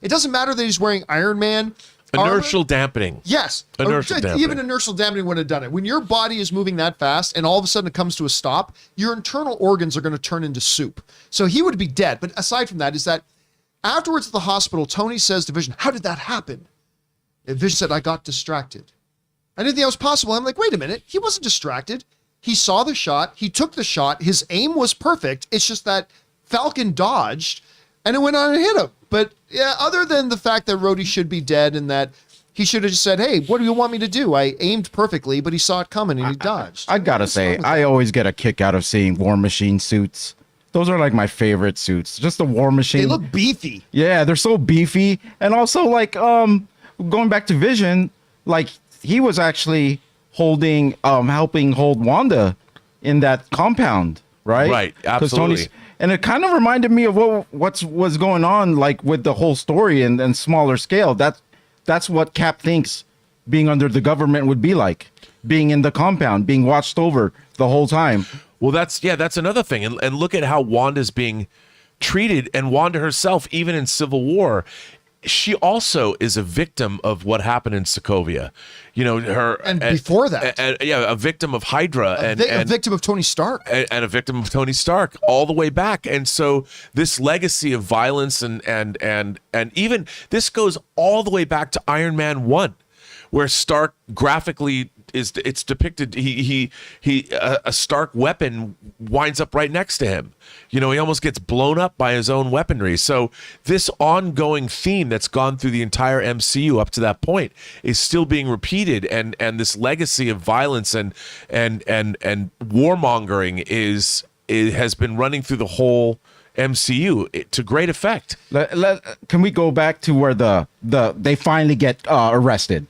doesn't matter that he's wearing Iron Man Inertial armor. dampening. Yes. Inertial dampening. Even inertial dampening would have done it. When your body is moving that fast and all of a sudden it comes to a stop, your internal organs are going to turn into soup. So he would be dead. But aside from that, is that afterwards at the hospital, Tony says to Vision, how did that happen? And Vision said, I got distracted. I didn't think that was possible. I'm like, wait a minute. He wasn't distracted. He saw the shot. He took the shot. His aim was perfect. It's just that Falcon dodged and it went on and hit him. But yeah, other than the fact that Rhodey should be dead and that he should have just said, hey, what do you want me to do? I aimed perfectly, but he saw it coming and he dodged. I gotta say, I always get a kick out of seeing War Machine suits. Those are like my favorite suits. Just the War Machine. They look beefy. Yeah, they're so beefy. And also, like, going back to Vision, like, he was actually helping hold Wanda in that compound, right? Right, absolutely. And it kind of reminded me of what was going on, like, with the whole story and smaller scale. That's what Cap thinks being under the government would be like, being in the compound, being watched over the whole time. Well, that's another thing. And look at how Wanda's being treated, and Wanda herself, even in Civil War, she also is a victim of what happened in Sokovia. You know, before that, a victim of Hydra, a victim of Tony Stark, and a victim of Tony Stark, all the way back. And so this legacy of violence and even this goes all the way back to Iron Man 1. where Stark graphically it's depicted a Stark weapon winds up right next to him. He almost gets blown up by his own weaponry. So this ongoing theme that's gone through the entire MCU up to that point is still being repeated, and this legacy of violence and warmongering has been running through the whole MCU to great effect. Can we go back to where they finally get arrested?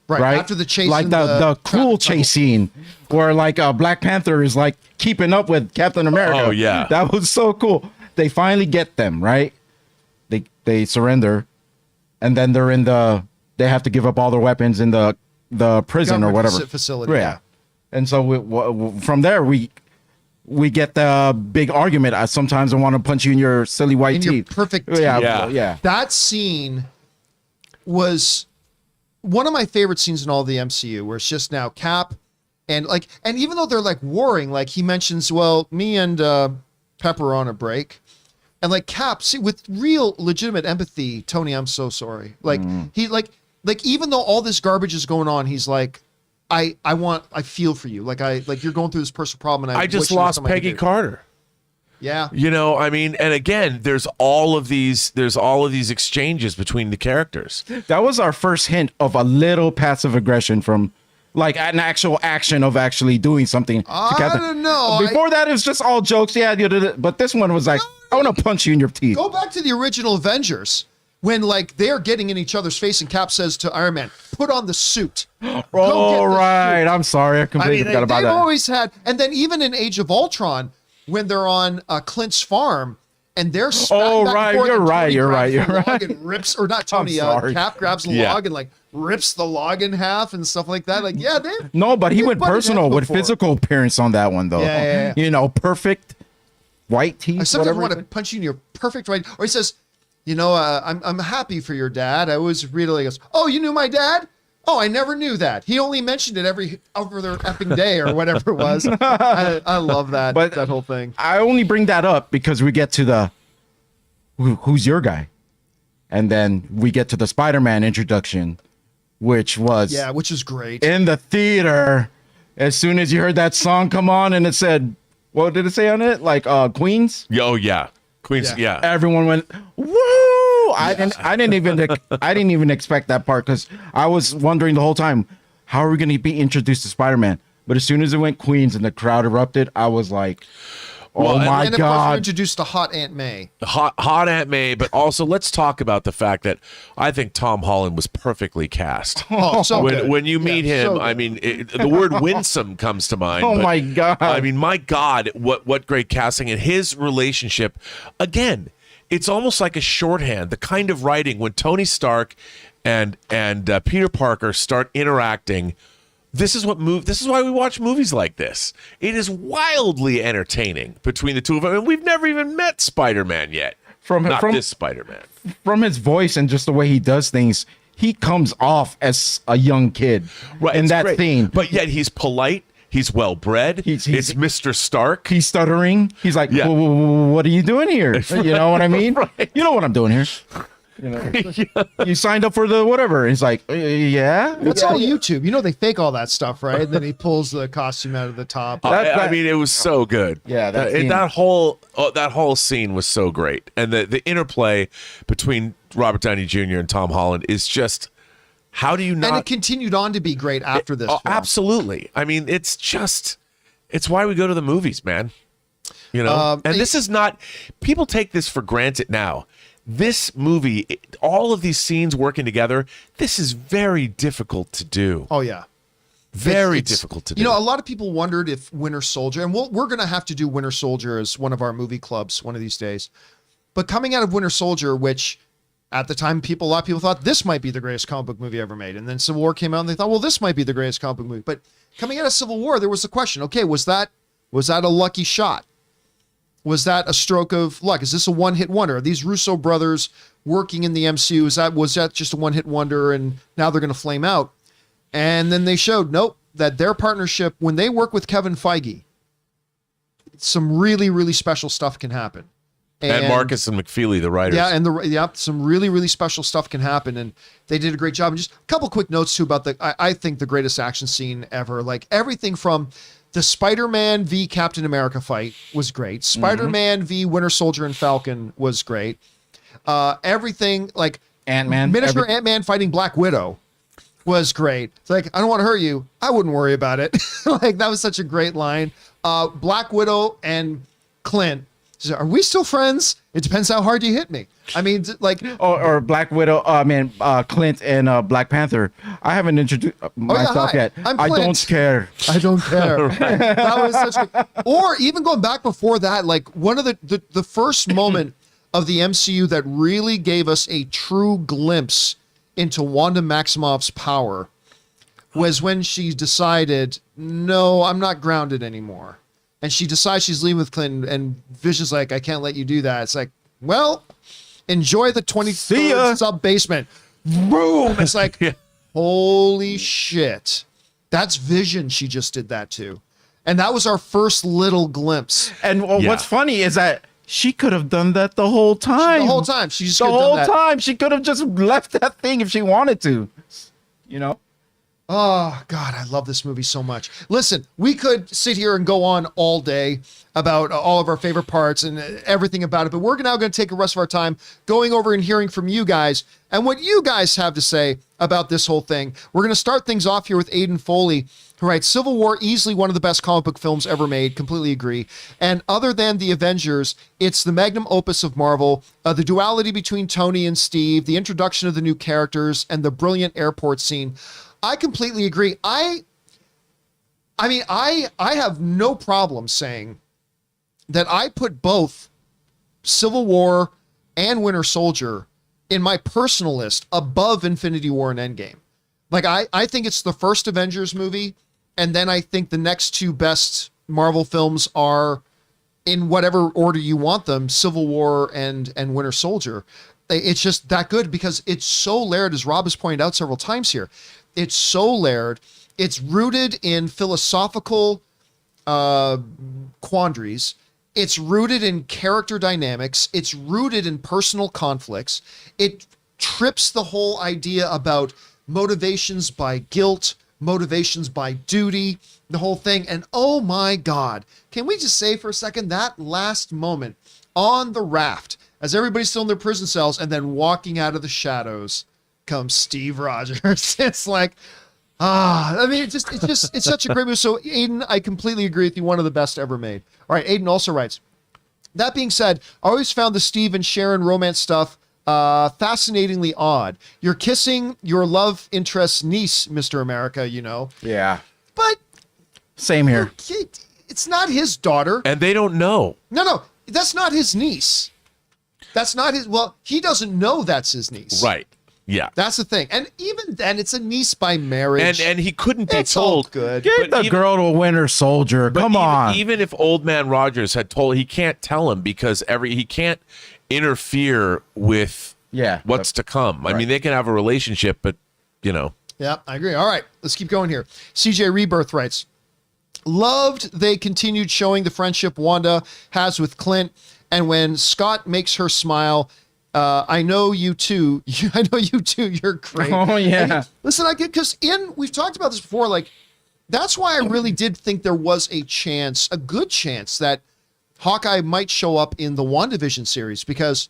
Right after the chase, like the cool chase scene where Black Panther is keeping up with Captain America. Oh yeah, that was so cool. They finally get them right. They surrender, and then they have to give up all their weapons in the prison or whatever facility. Yeah, and so from there we get the big argument. Sometimes I want to punch you in your silly white teeth. Your perfect teeth. Yeah. That scene was one of my favorite scenes in all the MCU, where it's just now Cap and even though they're warring, he mentions, well, me and Pepper are on a break, and Cap, see, with real legitimate empathy, Tony, I'm so sorry. He even though all this garbage is going on, he's like, I feel for you. You're going through this personal problem, and I just lost Peggy Carter. Yeah. And again, there's all of these exchanges between the characters. That was our first hint of a little passive aggression from an actual action of actually doing something. I don't know. Before that, it was just all jokes. Yeah, but this one was I want to punch you in your teeth. Go back to the original Avengers when they're getting in each other's face, and Cap says to Iron Man, "Put on the suit." Oh, right. I'm sorry. I completely forgot about that. They've always had, and then even in Age of Ultron, when they're on Clint's farm and they're right. You're right. And rips, or not Tony, Cap grabs the log and rips the log in half and stuff like that. No, but he went personal with physical appearance on that one, though. Yeah. Perfect white teeth. I sometimes want to punch you in your perfect white. Or he says, I'm happy for your dad. I was really goes, oh, you knew my dad? Oh, I never knew that. He only mentioned it every other effing day or whatever it was. I love that. But that whole thing. I only bring that up because we get to who's your guy, and then we get to the Spider-Man introduction, which is great in the theater. As soon as you heard that song come on, and it said, what did it say on it? Queens. Oh yeah, Queens. Yeah. Everyone went woo. I didn't even expect that part, because I was wondering the whole time, how are we going to be introduced to Spider-Man? But as soon as it went Queens and the crowd erupted, I was like, oh my and God. Of course, we're introduced to Hot Aunt May. Hot Aunt May, but also let's talk about the fact that I think Tom Holland was perfectly cast. Oh, so good. When you meet him, so the word winsome comes to mind. Oh, my God. My God, what great casting. And his relationship, again, it's almost like a shorthand, the kind of writing when Tony Stark and Peter Parker start interacting. This is why we watch movies like this. It is wildly entertaining between the two of them, and we've never even met Spider-Man yet. This Spider-Man. From his voice and just the way he does things, he comes off as a young kid in that scene. But yet he's polite. He's well-bred. It's Mr. Stark. He's stuttering. He's like, what are you doing here? You know what I mean? Right. You know what I'm doing here. You signed up for the whatever. He's like, yeah. That's all YouTube. They fake all that stuff, right? And then he pulls the costume out of the top. It was so good. Yeah, that whole scene was so great, and the interplay between Robert Downey Jr. and Tom Holland is just. How do you not? And it continued on to be great after this. Absolutely. It's why we go to the movies, man. And this is not. People take this for granted now. This movie, all of these scenes working together, this is very difficult to do. Oh yeah, very difficult to do. A lot of people wondered if Winter Soldier, and we're going to have to do Winter Soldier as one of our movie clubs one of these days. But coming out of Winter Soldier, which at the time, a lot of people thought this might be the greatest comic book movie ever made. And then Civil War came out and they thought, well, this might be the greatest comic book movie. But coming out of Civil War, there was the question, okay, was that a lucky shot? Was that a stroke of luck? Is this a one-hit wonder? Are these Russo brothers working in the MCU? Was that just a one-hit wonder and now they're going to flame out? And then they showed, nope, that their partnership, when they work with Kevin Feige, some really, really special stuff can happen. And Marcus and McFeely, the writers. Yeah, and some really, really special stuff can happen, and they did a great job. And just a couple quick notes too about I think the greatest action scene ever. Like everything from the Spider-Man v Captain America fight was great. Spider-Man v Winter Soldier and Falcon was great. Everything like Ant-Man, miniature Ant-Man fighting Black Widow was great. It's like, I don't want to hurt you. I wouldn't worry about it. Like that was such a great line. Black Widow and Clint. Are we still friends? It depends how hard you hit me. I mean, like, or Black Widow. Clint and Black Panther. I haven't introduced myself yet. I'm I Clint. don't care. I don't care. That was such a, or even going back before that, like one of the first moment of the MCU that really gave us a true glimpse into Wanda Maximoff's power was when she decided, no, I'm not grounded anymore. And she decides she's leaving with Clinton, and Vision's like, I can't let you do that. It's like, well, enjoy the 23rd sub basement. Boom! It's like, holy shit. That's Vision she just did that to. And that was our first little glimpse. And what's funny is that she could have done that the whole time. The whole time. She just the whole time. She could have just left that thing if she wanted to. You know? Oh, God, I love this movie so much. Listen, we could sit here and go on all day about all of our favorite parts and everything about it, but we're now going to take the rest of our time going over and hearing from you guys and what you guys have to say about this whole thing. We're going to start things off here with Aiden Foley, who writes, Civil War, easily one of the best comic book films ever made. Completely agree. And other than the Avengers, it's the magnum opus of Marvel, the duality between Tony and Steve, the introduction of the new characters, and the brilliant airport scene. I completely agree. I mean, I have no problem saying that I put both Civil War and Winter Soldier in my personal list above Infinity War and Endgame. Like, I think it's the first Avengers movie, and then I think the next two best Marvel films are, in whatever order you want them, Civil War and Winter Soldier. It's just that good because it's so layered, as Rob has pointed out several times here. It's so layered. It's rooted in philosophical quandaries. It's rooted in character dynamics. It's rooted in personal conflicts. It trips the whole idea about motivations by guilt, motivations by duty, the whole thing. And oh my God, can we just say for a second, that last moment on the raft, as everybody's still in their prison cells and then walking out of the shadows, comes Steve Rogers. It's like, I mean, it's such a great movie. So Aiden, I completely agree with you. One of the best ever made. All right. Aiden also writes, that being said, I always found the Steve and Sharon romance stuff fascinatingly odd. You're kissing your love interest's niece, Mr. America, you know? Yeah. But same here. It's not his daughter. And they don't know. No, that's not his niece. That's not his, well, he doesn't know that's his niece. Right. Yeah. That's the thing. And even then, it's a niece by marriage. And he couldn't be it's all told. Good. Give the girl to Winter Soldier. Come on. Even if Old Man Rogers had told, he can't tell him because he can't interfere with what's to come. I mean, they can have a relationship, but, you know. Yeah, I agree. All right, let's keep going here. CJ Rebirth writes, loved they continued showing the friendship Wanda has with Clint. And when Scott makes her smile, I know you too. I know you too. You're great. Oh, yeah. And listen, I get, because we've talked about this before, like, that's why I really did think there was a good chance that Hawkeye might show up in the WandaVision series, because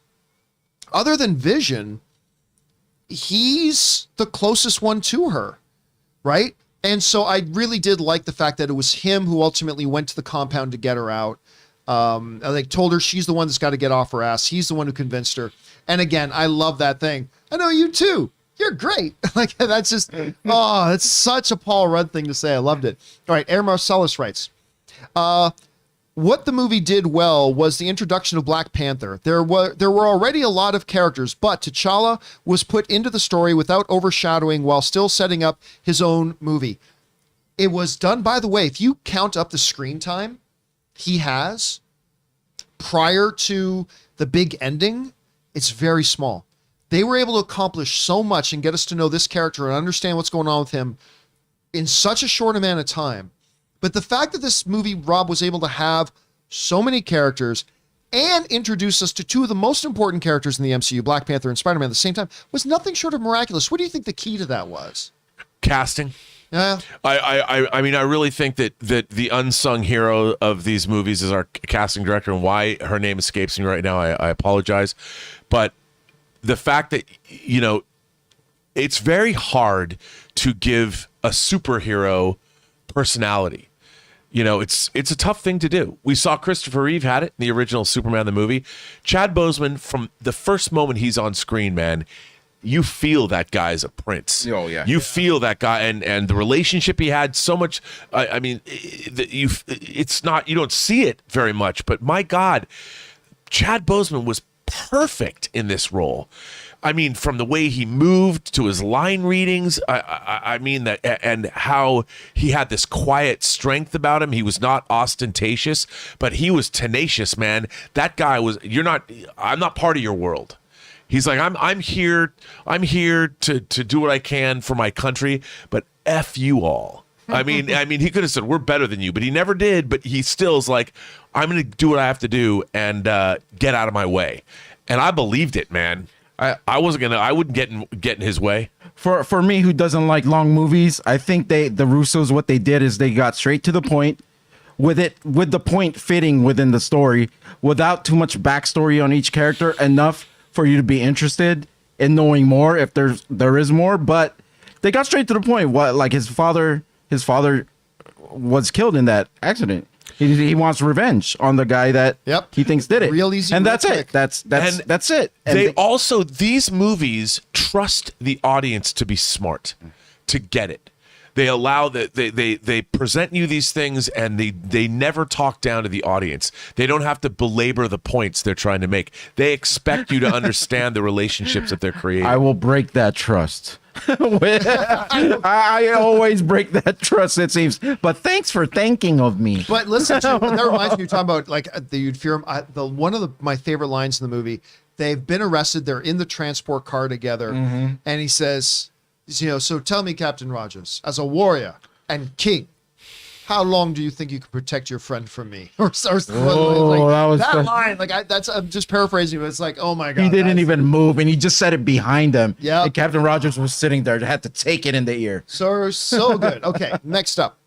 other than Vision, he's the closest one to her, right? And so I really did like the fact that it was him who ultimately went to the compound to get her out. They told her she's the one that's got to get off her ass. He's the one who convinced her. And again, I love that thing. I know you too. You're great. Like, that's just, that's such a Paul Rudd thing to say. I loved it. All right. Air Marcellus writes, what the movie did well was the introduction of Black Panther. There were already a lot of characters, but T'Challa was put into the story without overshadowing while still setting up his own movie. It was done, by the way, if you count up the screen time he has prior to the big ending, it's very small. They were able to accomplish so much and get us to know this character and understand what's going on with him in such a short amount of time. But the fact that this movie, Rob, was able to have so many characters and introduce us to two of the most important characters in the MCU, Black Panther and Spider-Man, at the same time, was nothing short of miraculous. What do you think the key to that was? Casting. Yeah. I mean, I really think that the unsung hero of these movies is our casting director, and why her name escapes me right now, I apologize. But the fact that, you know, it's very hard to give a superhero personality. You know, it's a tough thing to do. We saw Christopher Reeve had it in the original Superman the movie. Chad Boseman, from the first moment he's on screen, man, you feel that guy's a prince. Oh yeah, you feel that guy, and the relationship he had so much. I mean, it's not, you don't see it very much, but my God, Chad Boseman was perfect in this role. I mean, from the way he moved to his line readings, I mean that, and how he had this quiet strength about him. He was not ostentatious, but he was tenacious, man. That guy was. I'm not part of your world. He's like, I'm here to do what I can for my country, but F you all. I mean, he could have said, we're better than you, but he never did. But he still is like, I'm going to do what I have to do and get out of my way. And I believed it, man. I wouldn't get in his way. For me, who doesn't like long movies, I think the Russos, what they did is they got straight to the point with the point fitting within the story without too much backstory on each character, enough for you to be interested in knowing more if there is more. But they got straight to the point. What, like his father was killed in that accident. He wants revenge on the guy that he thinks did it. Real easy, and real that's quick. it. That's it. And These movies trust the audience to be smart, to get it. They allow that they present you these things, and they never talk down to the audience. They don't have to belabor the points they're trying to make. They expect you to understand the relationships that they're creating. I will break that trust. I always break that trust, it seems. But thanks for thinking of me. But listen, that reminds me, you're talking about like you'd fear one of my favorite lines in the movie. They've been arrested. They're in the transport car together, and he says, you know, so tell me, Captain Rogers, as a warrior and king, how long do you think you can protect your friend from me? Or that line, I'm just paraphrasing, but it's like, oh my God. He didn't even move, and he just said it behind him. Yeah. And Captain Rogers was sitting there, had to take it in the ear. So good. Okay, next up.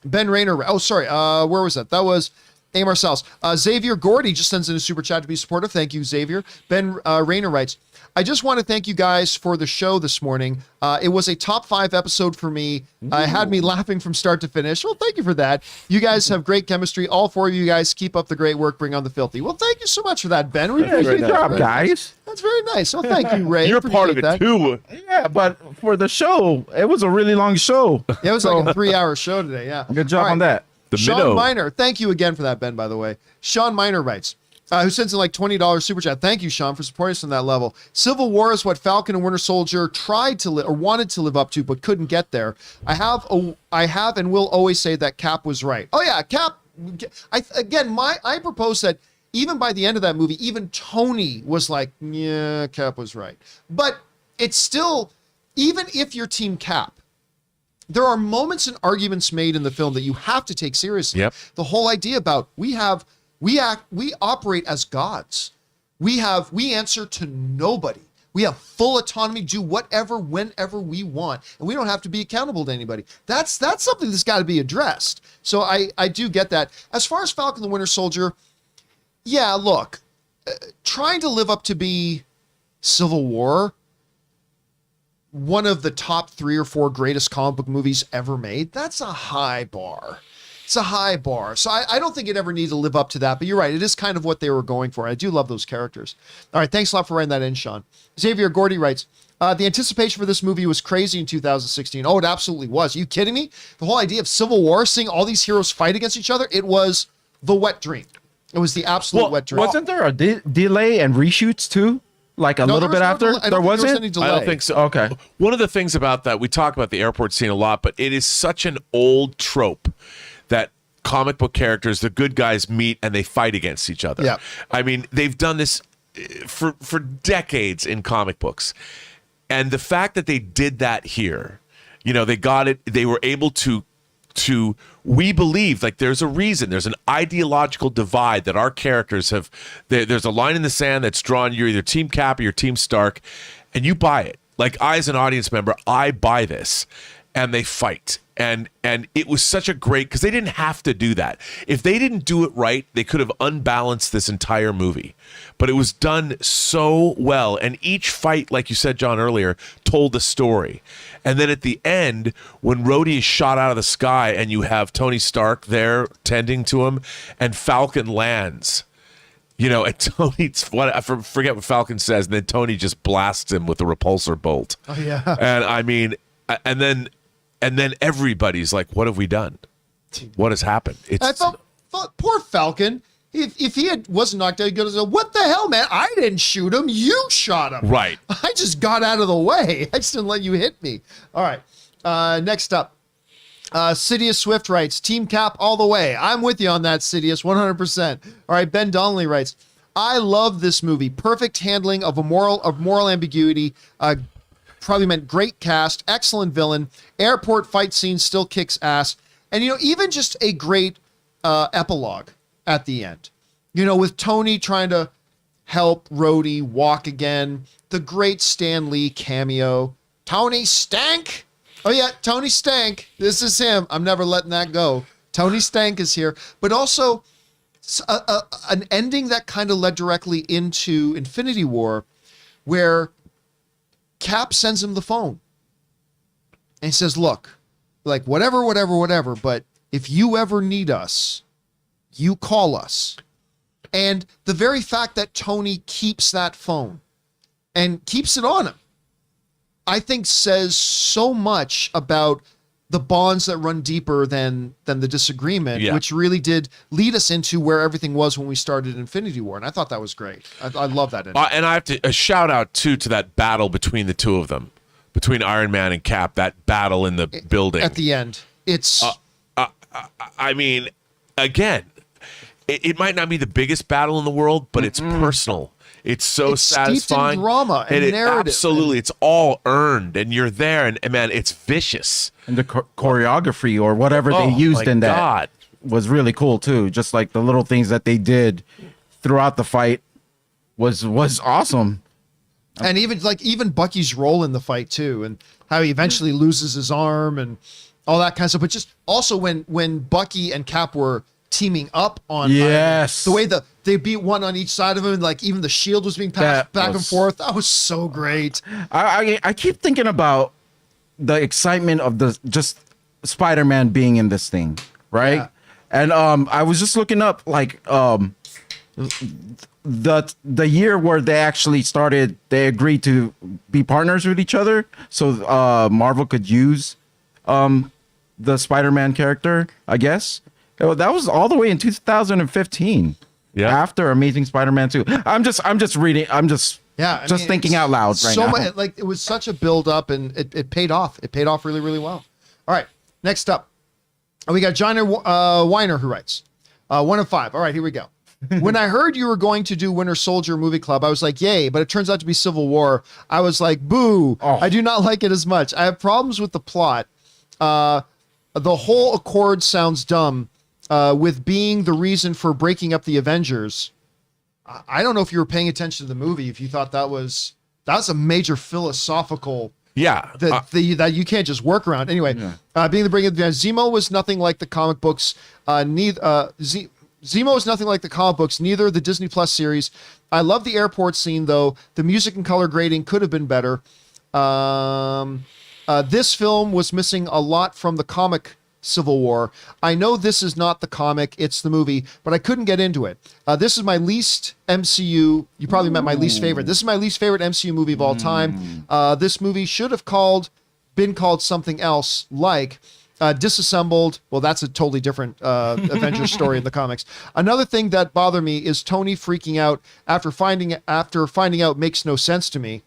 Ben Rayner. Oh, sorry. Where was that? That was A. Marcel's. Xavier Gordy just sends in a super chat to be supportive. Thank you, Xavier. Ben Rayner writes, I just want to thank you guys for the show this morning. It was a top 5 episode for me. It had me laughing from start to finish. Well, thank you for that. You guys have great chemistry. All 4 of you guys keep up the great work. Bring on the filthy. Well, thank you so much for that, Ben. We appreciate Good that. job, guys. That's very nice. Well, thank you, Ray. You're part of it that. too. Yeah, but for the show, it was a really long show. Yeah, it was like a 3-hour show today. Yeah. Good job All on that. Sean Miner, thank you again for that, Ben, by the way. Sean Miner writes, who sends in like $20 super chat. Thank you, Sean, for supporting us on that level. Civil War is what Falcon and Winter Soldier tried to or wanted to live up to, but couldn't get there. I have and will always say that Cap was right. Oh yeah, Cap. I propose that even by the end of that movie, even Tony was like, yeah, Cap was right. But it's still, even if you're Team Cap, there are moments and arguments made in the film that you have to take seriously. Yep. The whole idea about we operate as gods. We answer to nobody. We have full autonomy, do whatever, whenever we want, and we don't have to be accountable to anybody. That's something that's got to be addressed. So I do get that. As far as Falcon the Winter Soldier, yeah, look, trying to live up to be Civil War, one of the top 3 or 4 greatest comic book movies ever made, that's a high bar. It's a high bar. So I don't think it ever needed to live up to that, but you're right. It is kind of what they were going for. I do love those characters. All right. Thanks a lot for writing that in, Sean. Xavier Gordy writes, the anticipation for this movie was crazy in 2016. Oh, it absolutely was. Are you kidding me? The whole idea of Civil War, seeing all these heroes fight against each other, it was the wet dream. It was the absolute wet dream. Wasn't there a delay and reshoots too? Like a little bit after? There wasn't any delay. I don't think so. Okay. One of the things about that, we talk about the airport scene a lot, but it is such an old trope that comic book characters, the good guys, meet and they fight against each other. Yeah. I mean, they've done this for decades in comic books. And the fact that they did that here, you know, they got it, they were able to we believe, like, there's a reason, there's an ideological divide that our characters have. There's a line in the sand that's drawn. You're either Team Cap or you're Team Stark, and you buy it. Like, I, as an audience member, I buy this, and they fight. And it was such a great, because they didn't have to do that. If they didn't do it right, they could have unbalanced this entire movie. But it was done so well. And each fight, like you said, John, earlier, told a story. And then at the end, when Rhodey is shot out of the sky and you have Tony Stark there tending to him, and Falcon lands, you know, and Tony, I forget what Falcon says, and then Tony just blasts him with a repulsor bolt. Oh, yeah. And I mean, and then everybody's like, what have we done? What has happened? I thought, poor Falcon. If he wasn't knocked out, he'd go, what the hell, man? I didn't shoot him. You shot him. Right. I just got out of the way. I just didn't let you hit me. All right. Next up. Sidious Swift writes, Team Cap all the way. I'm with you on that, Sidious, 100%. All right, Ben Donnelly writes, I love this movie. Perfect handling of moral ambiguity. Probably meant great cast, excellent villain. Airport fight scene still kicks ass. And, you know, even just a great epilogue at the end. You know, with Tony trying to help Rhodey walk again. The great Stan Lee cameo. Tony Stank. Oh, yeah, Tony Stank. This is him. I'm never letting that go. Tony Stank is here. But also an ending that kind of led directly into Infinity War, where Cap sends him the phone. And he says, look, like, whatever, but if you ever need us, you call us. And the very fact that Tony keeps that phone and keeps it on him, I think says so much about the bonds that run deeper than the disagreement, which really did lead us into where everything was when we started Infinity War. And I thought that was great. I love that. And I have to a shout out too to that battle between the two of them, between Iron Man and Cap, that battle in the building at the end. It's, I mean, again, it might not be the biggest battle in the world, but it's personal. It's so satisfying. Steeped in drama and narrative. Absolutely. It's all earned, and you're there, and man, it's vicious. And the choreography or whatever they used in that was really cool too. Just like the little things that they did throughout the fight was awesome. And even Bucky's role in the fight too, and how he eventually loses his arm and all that kind of stuff. But just also when Bucky and Cap were teaming up on yes, the way they beat one on each side of him, and like even the shield was being passed back and forth. That was so great. I keep thinking about the excitement of the just Spider-Man being in this thing, right? Yeah. And I was just looking up like the year where they agreed to be partners with each other, so Marvel could use the Spider-Man character, I guess. That was all the way in 2015. Yeah. After Amazing Spider-Man 2. I'm just reading. I'm just thinking out loud right now. Like, it was such a build up, and it paid off. It paid off really, really well. All right. Next up, we got John Weiner who writes 1 of 5. All right, here we go. When I heard you were going to do Winter Soldier Movie Club, I was like, yay, but it turns out to be Civil War. I was like, boo. Oh. I do not like it as much. I have problems with the plot. The whole Accord sounds dumb. With being the reason for breaking up the Avengers. I don't know if you were paying attention to the movie, if you thought that's a major philosophical that you can't just work around. Anyway, being the breaking up the Avengers, Zemo was nothing like the comic books. Zemo is nothing like the comic books, neither the Disney Plus series. I love the airport scene, though. The music and color grading could have been better. This film was missing a lot from the comic Civil War. I know this is not the comic, it's the movie, but I couldn't get into it. This is my least MCU, you probably meant my least favorite. This is my least favorite MCU movie of all time. This movie should have been called something else, like Disassembled. Well, that's a totally different Avengers story in the comics. Another thing that bothered me is Tony freaking out after finding out makes no sense to me.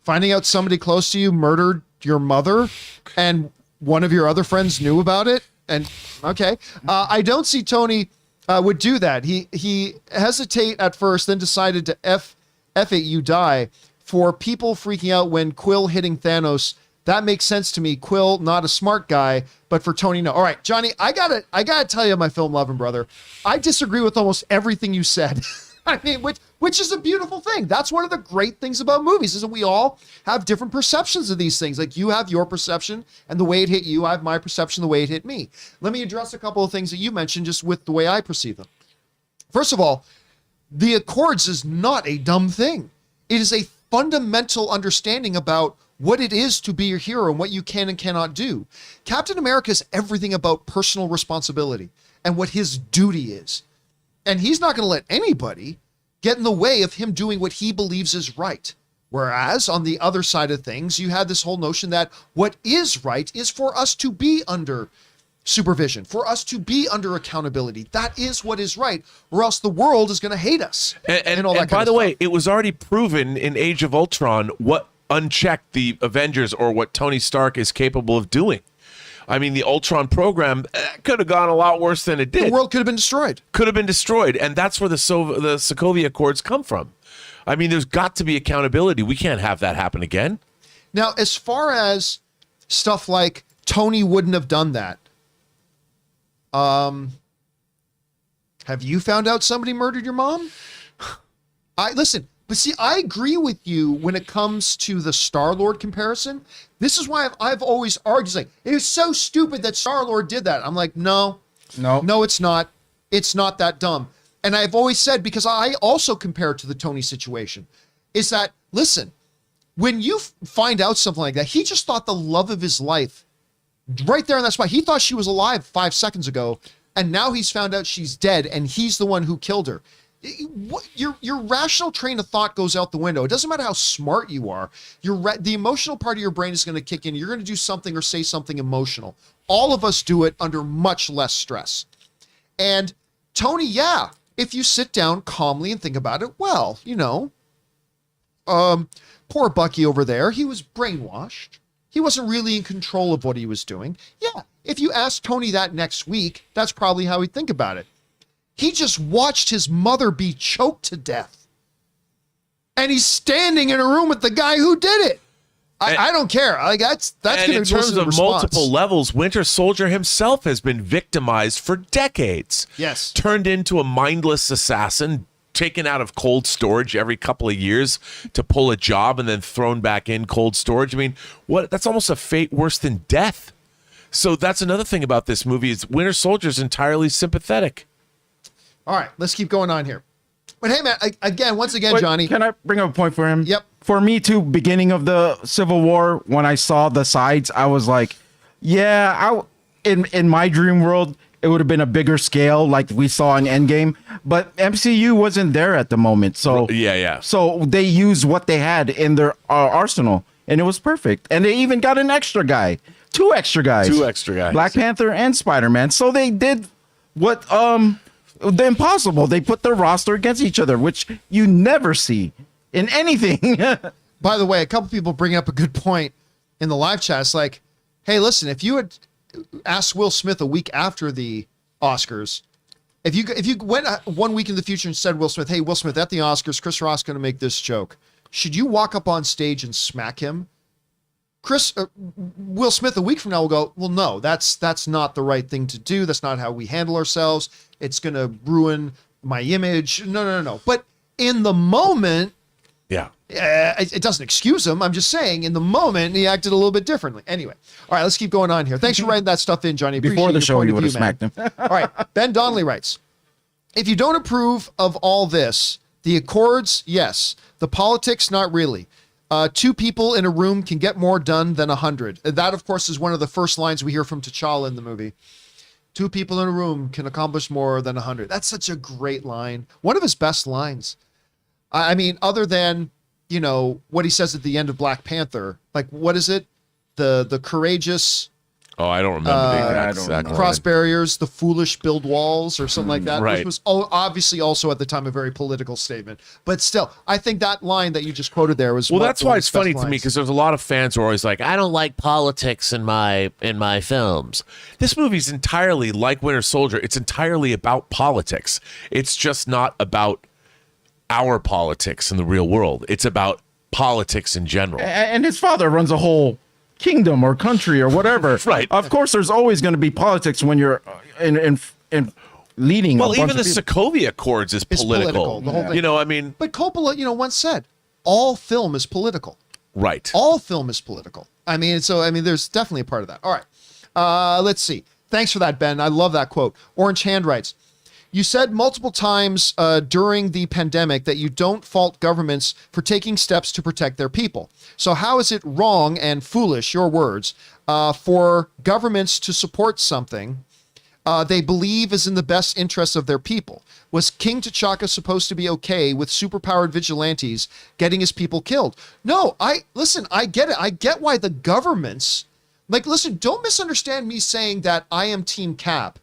Finding out somebody close to you murdered your mother and one of your other friends knew about it, and okay. I don't see Tony would do that. He hesitate at first, then decided to F it, you die. For people freaking out when Quill hitting Thanos That makes sense to me. Quill, not a smart guy, but for Tony, no. All right, Johnny, I gotta tell you, my film loving brother, I disagree with almost everything you said. I mean, which is a beautiful thing. That's one of the great things about movies, is that we all have different perceptions of these things. Like, you have your perception and the way it hit you. I have my perception, the way it hit me. Let me address a couple of things that you mentioned just with the way I perceive them. First of all, the Accords is not a dumb thing. It is a fundamental understanding about what it is to be your hero and what you can and cannot do. Captain America is everything about personal responsibility and what his duty is. And he's not going to let anybody get in the way of him doing what he believes is right. Whereas on the other side of things, you had this whole notion that what is right is for us to be under supervision, for us to be under accountability. That is what is right, or else the world is going to hate us. And by the way, it was already proven in Age of Ultron what unchecked the Avengers, or what Tony Stark is capable of doing. I mean, the Ultron program could have gone a lot worse than it did. The world could have been destroyed. Could have been destroyed, and that's where the Sokovia Accords come from. I mean, there's got to be accountability. We can't have that happen again. Now, as far as stuff like Tony wouldn't have done that, have you found out somebody murdered your mom? Listen, but see, I agree with you when it comes to the Star-Lord comparison. This is why I've always argued, like, it is so stupid that Star-Lord did that. I'm like, no, it's not. It's not that dumb. And I've always said, because I also compare it to the Tony situation, is that, listen, when you find out something like that, he just thought the love of his life right there in that spot. He thought she was alive 5 seconds ago, and now he's found out she's dead, and he's the one who killed her. Your rational train of thought goes out the window. It doesn't matter how smart you are. The emotional part of your brain is going to kick in. You're going to do something or say something emotional. All of us do it under much less stress. And Tony, yeah, if you sit down calmly and think about it, well, poor Bucky over there, he was brainwashed. He wasn't really in control of what he was doing. Yeah, if you ask Tony that next week, that's probably how he'd think about it. He just watched his mother be choked to death. And he's standing in a room with the guy who did it. I don't care. Like, that's going to be in terms of multiple levels, Winter Soldier himself has been victimized for decades. Yes. Turned into a mindless assassin, taken out of cold storage every couple of years to pull a job and then thrown back in cold storage. I mean, that's almost a fate worse than death. So that's another thing about this movie, is Winter Soldier is entirely sympathetic. All right, let's keep going on here. But hey, man, once again, But Johnny. Can I bring up a point for him? Yep. For me, too, beginning of the Civil War, when I saw the sides, I was like, yeah, in my dream world, it would have been a bigger scale like we saw in Endgame. But MCU wasn't there at the moment. So yeah. So they used what they had in their arsenal, and it was perfect. And they even got an extra guy. Two extra guys. Black Panther and Spider-Man. So they did what the impossible. They put their roster against each other, which you never see in anything. By the way, a couple people bring up a good point in the live chat. It's like, hey, listen, if you had asked Will Smith a week after the Oscars, if you went 1 week in the future and said, Will Smith, hey, Will Smith, at the Oscars, Chris Rock's going to make this joke, should you walk up on stage and smack him? Will Smith a week from now will go, well, no, that's not the right thing to do. That's not how we handle ourselves. It's going to ruin my image. No. But in the moment, yeah, it doesn't excuse him. I'm just saying, in the moment, he acted a little bit differently. Anyway, all right, let's keep going on here. Thanks for writing that stuff in, Johnny. Before the show, you would have smacked him. All right, Ben Donnelly writes, if you don't approve of all this, the Accords, yes. The politics, not really. 2 people in a room can get more done than 100. That, of course, is one of the first lines we hear from T'Challa in the movie. 2 people in a room can accomplish more than 100. That's such a great line. One of his best lines. I mean, other than, what he says at the end of Black Panther. Like, what is it? The courageous... Oh, I don't remember the exact cross barriers, the foolish build walls, or something like that, right. Which was obviously also at the time a very political statement. But still, I think that line that you just quoted there was that's why it's funny to me, because there's a lot of fans who are always like, I don't like politics in my films. This movie's entirely like Winter Soldier. It's entirely about politics. It's just not about our politics in the real world. It's about politics in general. And his father runs a whole kingdom or country or whatever. Right. Of course, there's always going to be politics when you're in leading. Well, a bunch even the of people. Sokovia Accords is political. The whole thing. You know, I mean, But Coppola, once said, all film is political. right. All film is political. There's definitely a part of that. All right. Let's see. Thanks for that, Ben. I love that quote. Orange Hand writes, you said multiple times during the pandemic that you don't fault governments for taking steps to protect their people. So how is it wrong and foolish, your words, for governments to support something they believe is in the best interest of their people? Was King T'Chaka supposed to be okay with superpowered vigilantes getting his people killed? No, I get it. I get why the governments, don't misunderstand me saying that I am Team Cap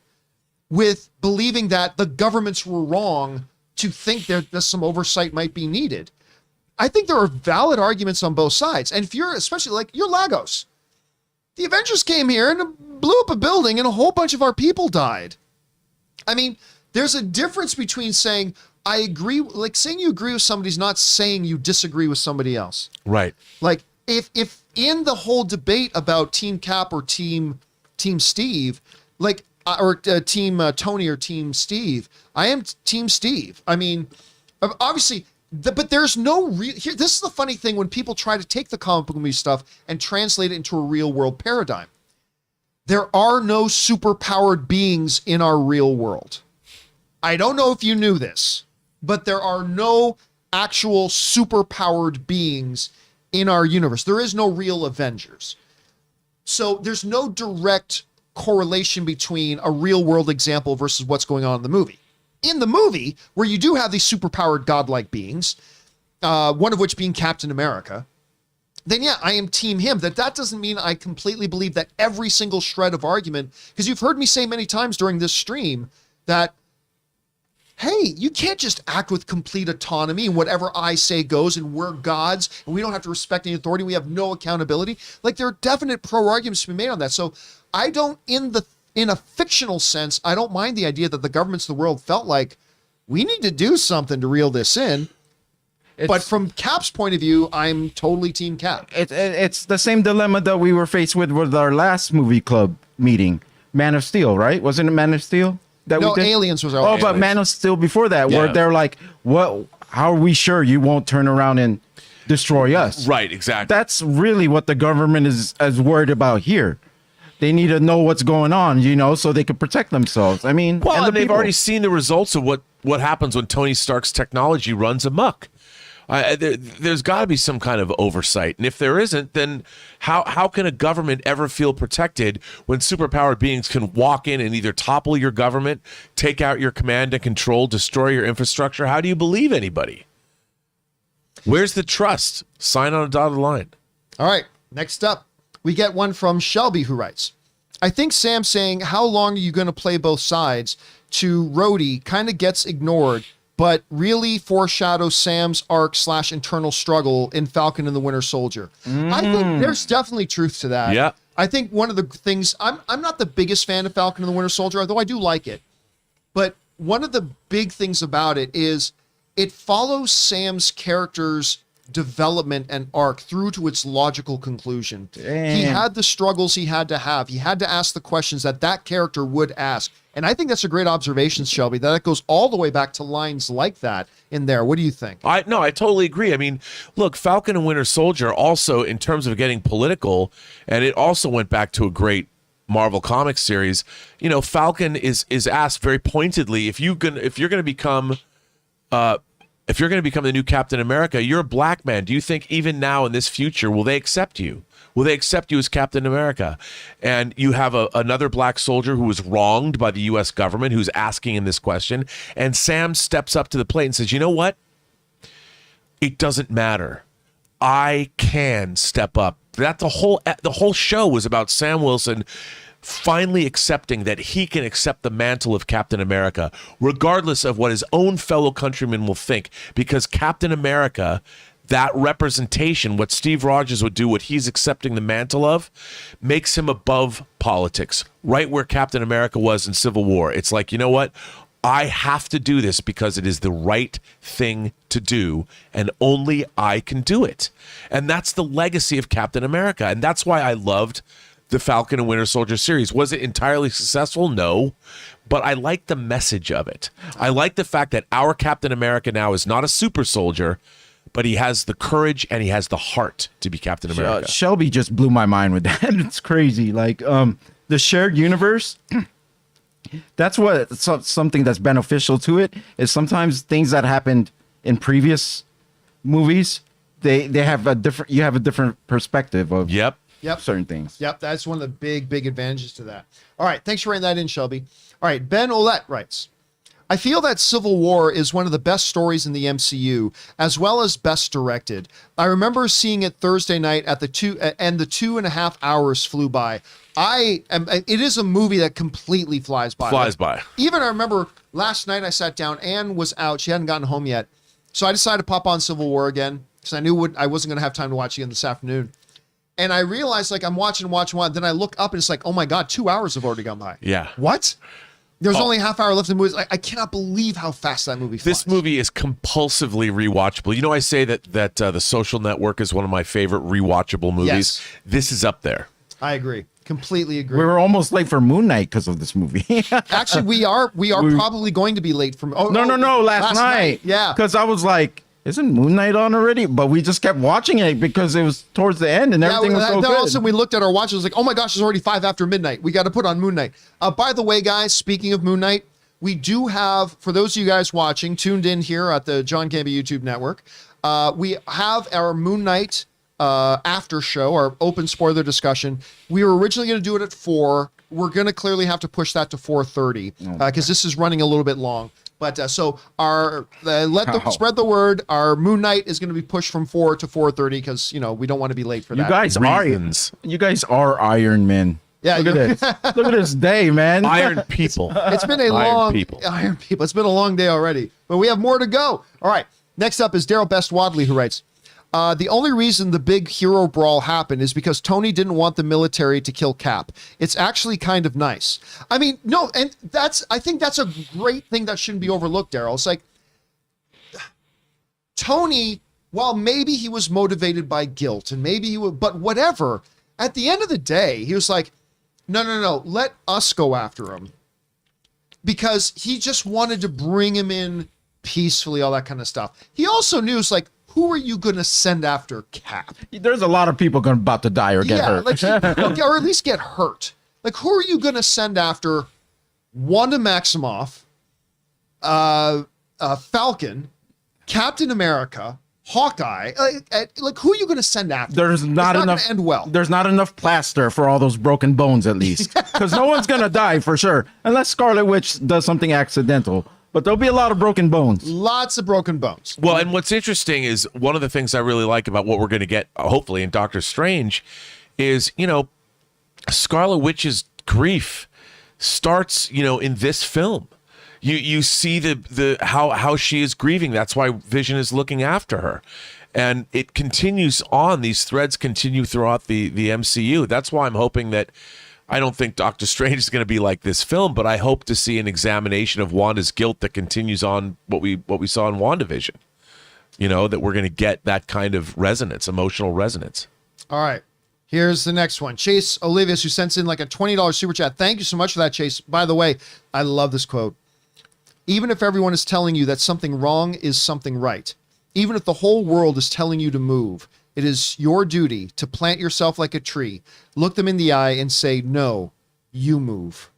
with believing that the governments were wrong to think that some oversight might be needed. I think there are valid arguments on both sides. And if you're, especially you're Lagos, the Avengers came here and blew up a building and a whole bunch of our people died. I mean, there's a difference between saying, I agree, saying you agree with somebody is not saying you disagree with somebody else. Right. If in the whole debate about Team Cap or Team Steve, or Team Tony or Team Steve, I am Team Steve. I mean, obviously, but there's no real. This is the funny thing when people try to take the comic book movie stuff and translate it into a real world paradigm. There are no superpowered beings in our real world. I don't know if you knew this, but there are no actual superpowered beings in our universe. There is no real Avengers. So there's no direct correlation between a real world example versus what's going on in the movie. In the movie, where you do have these superpowered godlike beings, one of which being Captain America, then yeah, I am team him. That doesn't mean I completely believe that every single shred of argument, because you've heard me say many times during this stream that, hey, you can't just act with complete autonomy and whatever I say goes and we're gods and we don't have to respect any authority. We have no accountability. There are definite pro arguments to be made on that. So I don't, in a fictional sense, I don't mind the idea that the governments of the world felt like we need to do something to reel this in. But from Cap's point of view, I'm totally Team Cap. It's the same dilemma that we were faced with our last movie club meeting, Man of Steel, right? Wasn't it Man of Steel? No, Aliens was our Oh, but Man of Steel before that, where they're like, "What? How are we sure you won't turn around and destroy us?" Right, exactly. That's really what the government is as worried about here. They need to know what's going on, so they can protect themselves. I mean, well, and they've already seen the results of what happens when Tony Stark's technology runs amok. There's got to be some kind of oversight, and if there isn't, then how can a government ever feel protected when superpowered beings can walk in and either topple your government, take out your command and control, destroy your infrastructure? How do you believe anybody? Where's the trust? Sign on a dotted line. All right, next up, we get one from Shelby who writes, I think Sam saying, how long are you going to play both sides to Rhodey kind of gets ignored, but really foreshadows Sam's arc / internal struggle in Falcon and the Winter Soldier. I think there's definitely truth to that. Yeah. I think one of the things, I'm not the biggest fan of Falcon and the Winter Soldier, although I do like it. But one of the big things about it is it follows Sam's character's development and arc through to its logical conclusion. Damn. He had the struggles he had to have. He had to ask the questions that character would ask. And I think that's a great observation, Shelby, that it goes all the way back to lines like that in there. What do you think? I totally agree. I mean, look, Falcon and Winter Soldier also, in terms of getting political, and it also went back to a great Marvel Comics series. Falcon is asked very pointedly, if you're going to become the new Captain America, you're a black man. Do you think even now in this future, will they accept you? Will they accept you as Captain America? And you have another black soldier who was wronged by the U.S. government who's asking him this question. And Sam steps up to the plate and says, you know what? It doesn't matter. I can step up. The whole show was about Sam Wilson finally accepting that he can accept the mantle of Captain America, regardless of what his own fellow countrymen will think, because Captain America, that representation, what Steve Rogers would do, what he's accepting the mantle of, makes him above politics, right where Captain America was in Civil War. It's like, you know what? I have to do this because it is the right thing to do, and only I can do it. And that's the legacy of Captain America. And that's why I loved the Falcon and Winter Soldier series. Was it entirely successful? No. But I like the message of it. I like the fact that our Captain America now is not a super soldier, but he has the courage and he has the heart to be Captain America. Shelby just blew my mind with that. It's crazy. Like the shared universe, that's what something that's beneficial to it is. Sometimes things that happened in previous movies, they have a different, you have a different perspective of Yep. certain things. Yep, that's one of the big advantages to that. All right, thanks for writing that in, Shelby. All right, Ben Olette writes, I feel that Civil War is one of the best stories in the MCU, as well as best directed. I remember seeing it Thursday night at the 2.5 hours flew by. It is a movie that completely flies by. Even I remember last night I sat down, Anne was out, she hadn't gotten home yet. So I decided to pop on Civil War again, because I knew I wasn't going to have time to watch it again this afternoon. And I realized, like, I'm watching, then I look up and it's like, oh my God, 2 hours have already gone by. Yeah. What? There's only a half hour left in the movie. I cannot believe how fast that movie flies. This movie is compulsively rewatchable. You know, I say that The Social Network is one of my favorite rewatchable movies. Yes. This is up there. I agree. Completely agree. We were almost late for Moon Knight because of this movie. Actually, we are probably going to be late from. No, last night. Yeah. Because I was like, isn't Moon Knight on already? But we just kept watching it because it was towards the end and everything was so then all of a good. sudden we looked at our watch. It was like, oh my gosh, it's already 5 after midnight. We got to put on Moon Knight. By the way, guys, speaking of Moon Knight, we do have, for those of you guys watching, tuned in here at the John Campea YouTube network, we have our Moon Knight after show, our open spoiler discussion. We were originally going to do it at 4. We're going to clearly have to push that to 4:30 because this is running a little bit long. But so spread the word. Our Moon Knight is going to be pushed from 4 to 4:30 because we don't want to be late for that. You guys are Iron Men. Yeah, look at this. Look at this day, man. Iron people. It's been a Iron people. It's been a long day already, but we have more to go. All right. Next up is Daryl Best Wadley, who writes, the only reason the big hero brawl happened is because Tony didn't want the military to kill Cap. It's actually kind of nice. I mean, no, and I think that's a great thing that shouldn't be overlooked, Daryl. It's like Tony, while maybe he was motivated by guilt and maybe he would, but whatever, at the end of the day, he was like, no, let us go after him. Because he just wanted to bring him in peacefully, all that kind of stuff. He also knew, it's like, who are you going to send after Cap? There's a lot of people about to die or get hurt. Or at least get hurt. Like, who are you going to send after Wanda Maximoff, Falcon, Captain America, Hawkeye? Like who are you going to send after? There's not enough. End well. There's not enough plaster for all those broken bones, at least, because no one's going to die for sure, unless Scarlet Witch does something accidental. But there'll be a lot of broken bones. Lots of broken bones. Well, and what's interesting is one of the things I really like about what we're going to get, hopefully, in Doctor Strange is, Scarlet Witch's grief starts, in this film. You see the how she is grieving. That's why Vision is looking after her. And it continues on. These threads continue throughout the MCU. That's why I'm hoping that I don't think Doctor Strange is going to be like this film, but I hope to see an examination of Wanda's guilt that continues on what we saw in WandaVision. That we're going to get that kind of resonance, emotional resonance. All right. Here's the next one. Chase Olivius, who sends in like a $20 super chat. Thank you so much for that, Chase. By the way, I love this quote. Even if everyone is telling you that something wrong is something right, even if the whole world is telling you to move, it is your duty to plant yourself like a tree, look them in the eye and say, no, you move.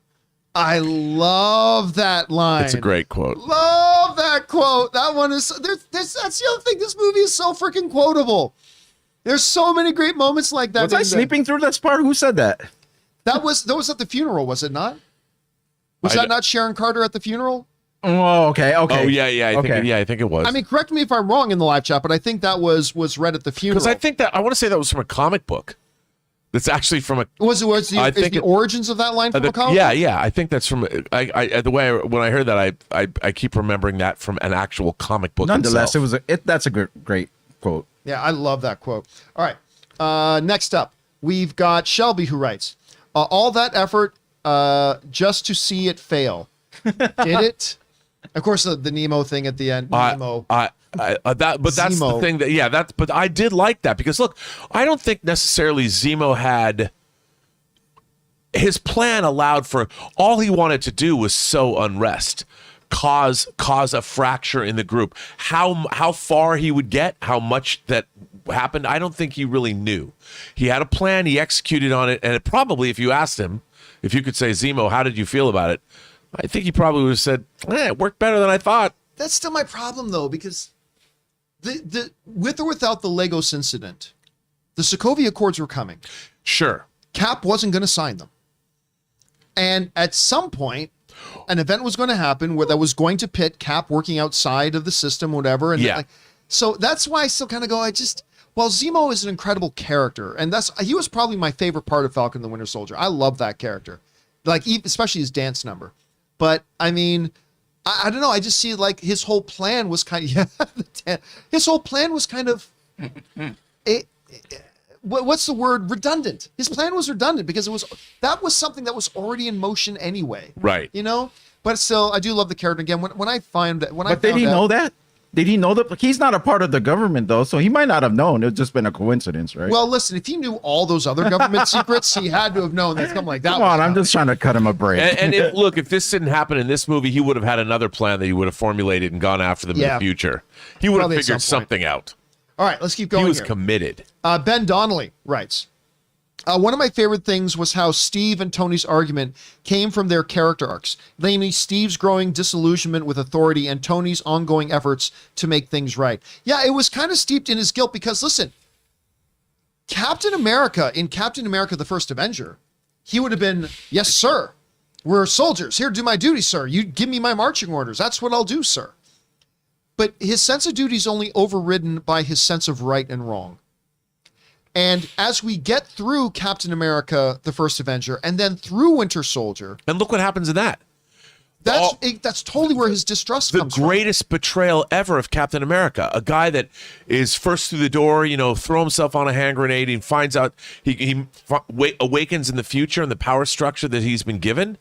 I love that line. It's a great quote. Love that quote. That one is, that's the other thing. This movie is so freaking quotable. There's so many great moments like that. Was I sleeping through this part? Who said that? That was at the funeral, was it not? Was that not Sharon Carter at the funeral? Oh, okay. Oh, yeah. I think it was. I mean, correct me if I'm wrong in the live chat, but I think that was read at the funeral. Because I think I want to say that was from a comic book. That's actually from a. Was the origins of that line from a comic book? Yeah. I think that's from. When I heard that, I keep remembering that from an actual comic book. Nonetheless, itself. that's a great quote. Yeah, I love that quote. All right. Next up, we've got Shelby, who writes, all that effort just to see it fail. Did it? Of course, the Nemo thing at the end. Nemo. But that's Zemo. the thing but I did like that because look, I don't think necessarily Zemo had his plan allowed for all he wanted to do was sow unrest, cause a fracture in the group. How far he would get, how much that happened, I don't think he really knew. He had a plan, he executed on it, and it probably, if you asked him, if you could say, Zemo, how did you feel about it? I think he probably would have said, it worked better than I thought. That's still my problem, though, because the with or without the Lagos incident, the Sokovia Accords were coming. Sure. Cap wasn't going to sign them. And at some point, an event was going to happen where that was going to pit Cap working outside of the system, whatever. And so that's why I still kind of go, Zemo is an incredible character. And he was probably my favorite part of Falcon and the Winter Soldier. I love that character. Especially his dance number. But I mean, I don't know. I just see his whole plan was kind of, his whole plan was kind of, what's the word? Redundant. His plan was redundant because that was something that was already in motion anyway. Right. But still, I do love the character again. But did he know that? Did he know that? He's not a part of the government, though, so he might not have known. It's just been a coincidence, right? Well, listen, if he knew all those other government secrets, he had to have known that something like that. Come on, I'm just trying to cut him a break. And if this didn't happen in this movie, he would have had another plan that he would have formulated and gone after them in the future. He would have figured something out. All right, let's keep going. He was committed. Ben Donnelly writes, one of my favorite things was how Steve and Tony's argument came from their character arcs, namely Steve's growing disillusionment with authority and Tony's ongoing efforts to make things right. Yeah, it was kind of steeped in his guilt because, listen, Captain America, the First Avenger, he would have been, yes, sir, we're soldiers. Here, do my duty, sir. You give me my marching orders. That's what I'll do, sir. But his sense of duty is only overridden by his sense of right and wrong. And as we get through Captain America, the First Avenger, and then through Winter Soldier. And look what happens in that. That's totally where his distrust comes from. The greatest betrayal ever of Captain America. A guy that is first through the door, throw himself on a hand grenade and finds out he awakens in the future and the power structure that he's been given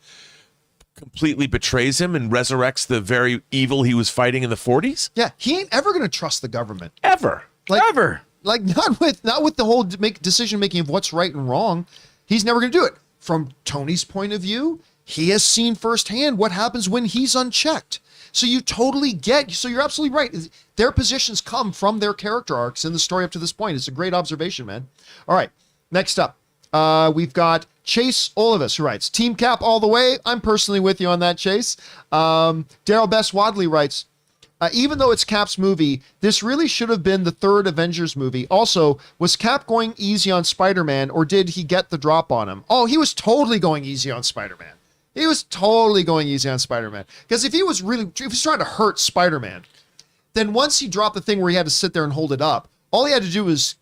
completely betrays him and resurrects the very evil he was fighting in the 40s. Yeah, he ain't ever going to trust the government. Ever. Ever. Not with the whole decision making of what's right and wrong. He's never going to do it. From Tony's point of view, he has seen firsthand what happens when he's unchecked. So you're absolutely right. Their positions come from their character arcs in the story up to this point. It's a great observation, man. All right, next up, we've got Chase Olivis, who writes, Team Cap all the way. I'm personally with you on that, Chase. Daryl Best Wadley writes, even though it's Cap's movie, this really should have been the third Avengers movie. Also, was Cap going easy on Spider-Man, or did he get the drop on him? Oh, he was totally going easy on Spider-Man. Because if he was trying to hurt Spider-Man, then once he dropped the thing where he had to sit there and hold it up, all he had to do was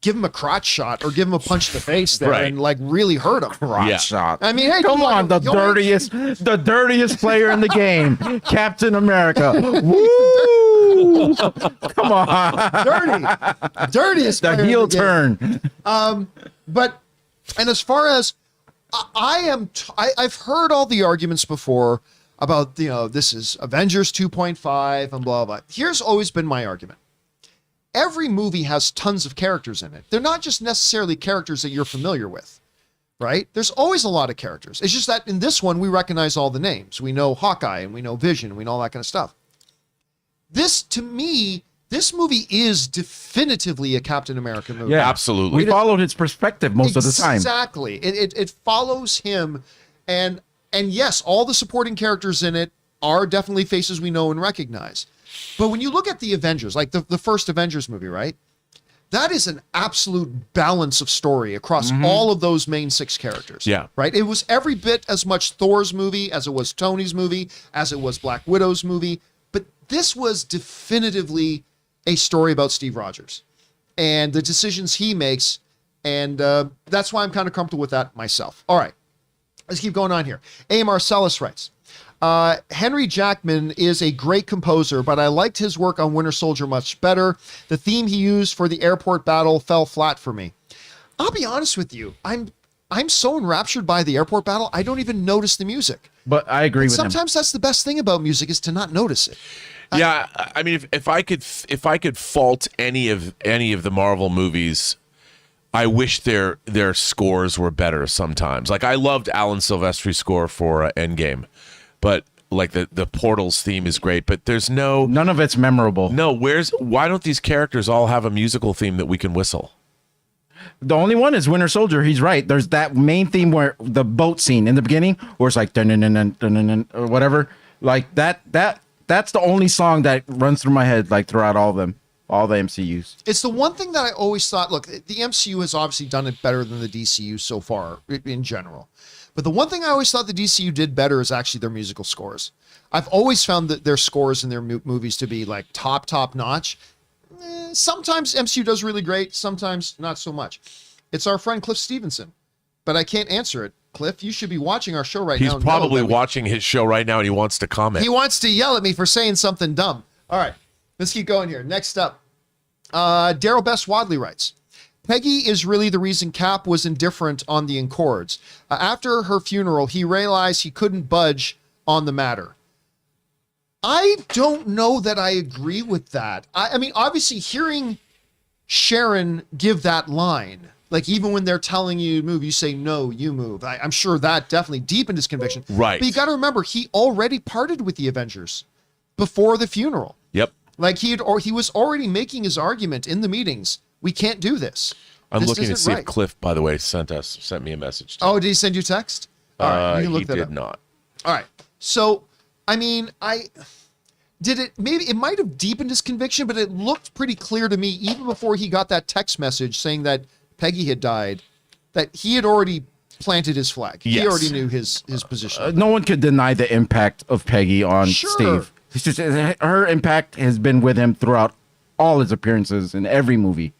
give him a crotch shot or give him a punch to the face there and really hurt him. Crotch shot. I mean, hey, come on, the dirtiest player in the game, Captain America. Woo! Come on, dirtiest. The heel turn. And as far as I've heard all the arguments before about this is Avengers 2.5 and blah blah. Here's always been my argument. Every movie has tons of characters in it. They're not just necessarily characters that you're familiar with, right? There's always a lot of characters. It's just that in this one, we recognize all the names. We know Hawkeye and we know Vision and we know all that kind of stuff. To me, this movie is definitively a Captain America movie. Yeah, absolutely. We followed his perspective most of the time. Exactly. It follows him. And yes, all the supporting characters in it are definitely faces we know and recognize. But when you look at the Avengers, like the first Avengers movie, right? That is an absolute balance of story across all of those main six characters. Yeah. Right? It was every bit as much Thor's movie as it was Tony's movie, as it was Black Widow's movie. But this was definitively a story about Steve Rogers and the decisions he makes. And that's why I'm kind of comfortable with that myself. All right. Let's keep going on here. A. Marcellus writes, Henry Jackman is a great composer, but I liked his work on Winter Soldier much better. The theme he used for the airport battle fell flat for me. I'll be honest with you. I'm so enraptured by the airport battle, I don't even notice the music. But I agree with him. Sometimes that's the best thing about music is to not notice it. Yeah, I mean, if I could fault any of the Marvel movies, I wish their scores were better sometimes. Like I loved Alan Silvestri's score for Endgame, but like the Portals theme is great, but there's none of it's memorable. No, why don't these characters all have a musical theme that we can whistle? The only one is Winter Soldier. He's right. There's that main theme where the boat scene in the beginning, where it's like dun dun dun dun dun dun or whatever. Like that's the only song that runs through my head like throughout all of them, all the MCUs. It's the one thing that I always thought. Look, the MCU has obviously done it better than the DCU so far in general. But the one thing I always thought the DCU did better is actually their musical scores. I've always found that their scores in their movies to be like top notch. Sometimes MCU does really great, sometimes not so much. It's our friend Cliff Stevenson, but I can't answer it. Cliff, you should be watching our show right now. He's probably watching his show right now and he wants to comment. He wants to yell at me for saying something dumb. All right, let's keep going here. Next up, Daryl Best Wadley writes, Peggy is really the reason Cap was indifferent on the Accords. After her funeral, he realized he couldn't budge on the matter. I don't know that I agree with that. I mean, obviously, hearing Sharon give that line, like even when they're telling you to move, you say, no, you move. I'm sure that definitely deepened his conviction. Right. But you got to remember, he already parted with the Avengers before the funeral. Yep. Like he was already making his argument in the meetings. We can't do this. I'm looking to see right. if Cliff, by the way, sent me a message. Oh, did he send you a text? All right, you can look that up. He did not. All right. So, I mean, maybe it might have deepened his conviction, but it looked pretty clear to me, even before he got that text message saying that Peggy had died, that he had already planted his flag. Yes. He already knew his position. No one could deny the impact of Peggy on Sure. Steve. It's just her impact has been with him throughout all his appearances in every movie.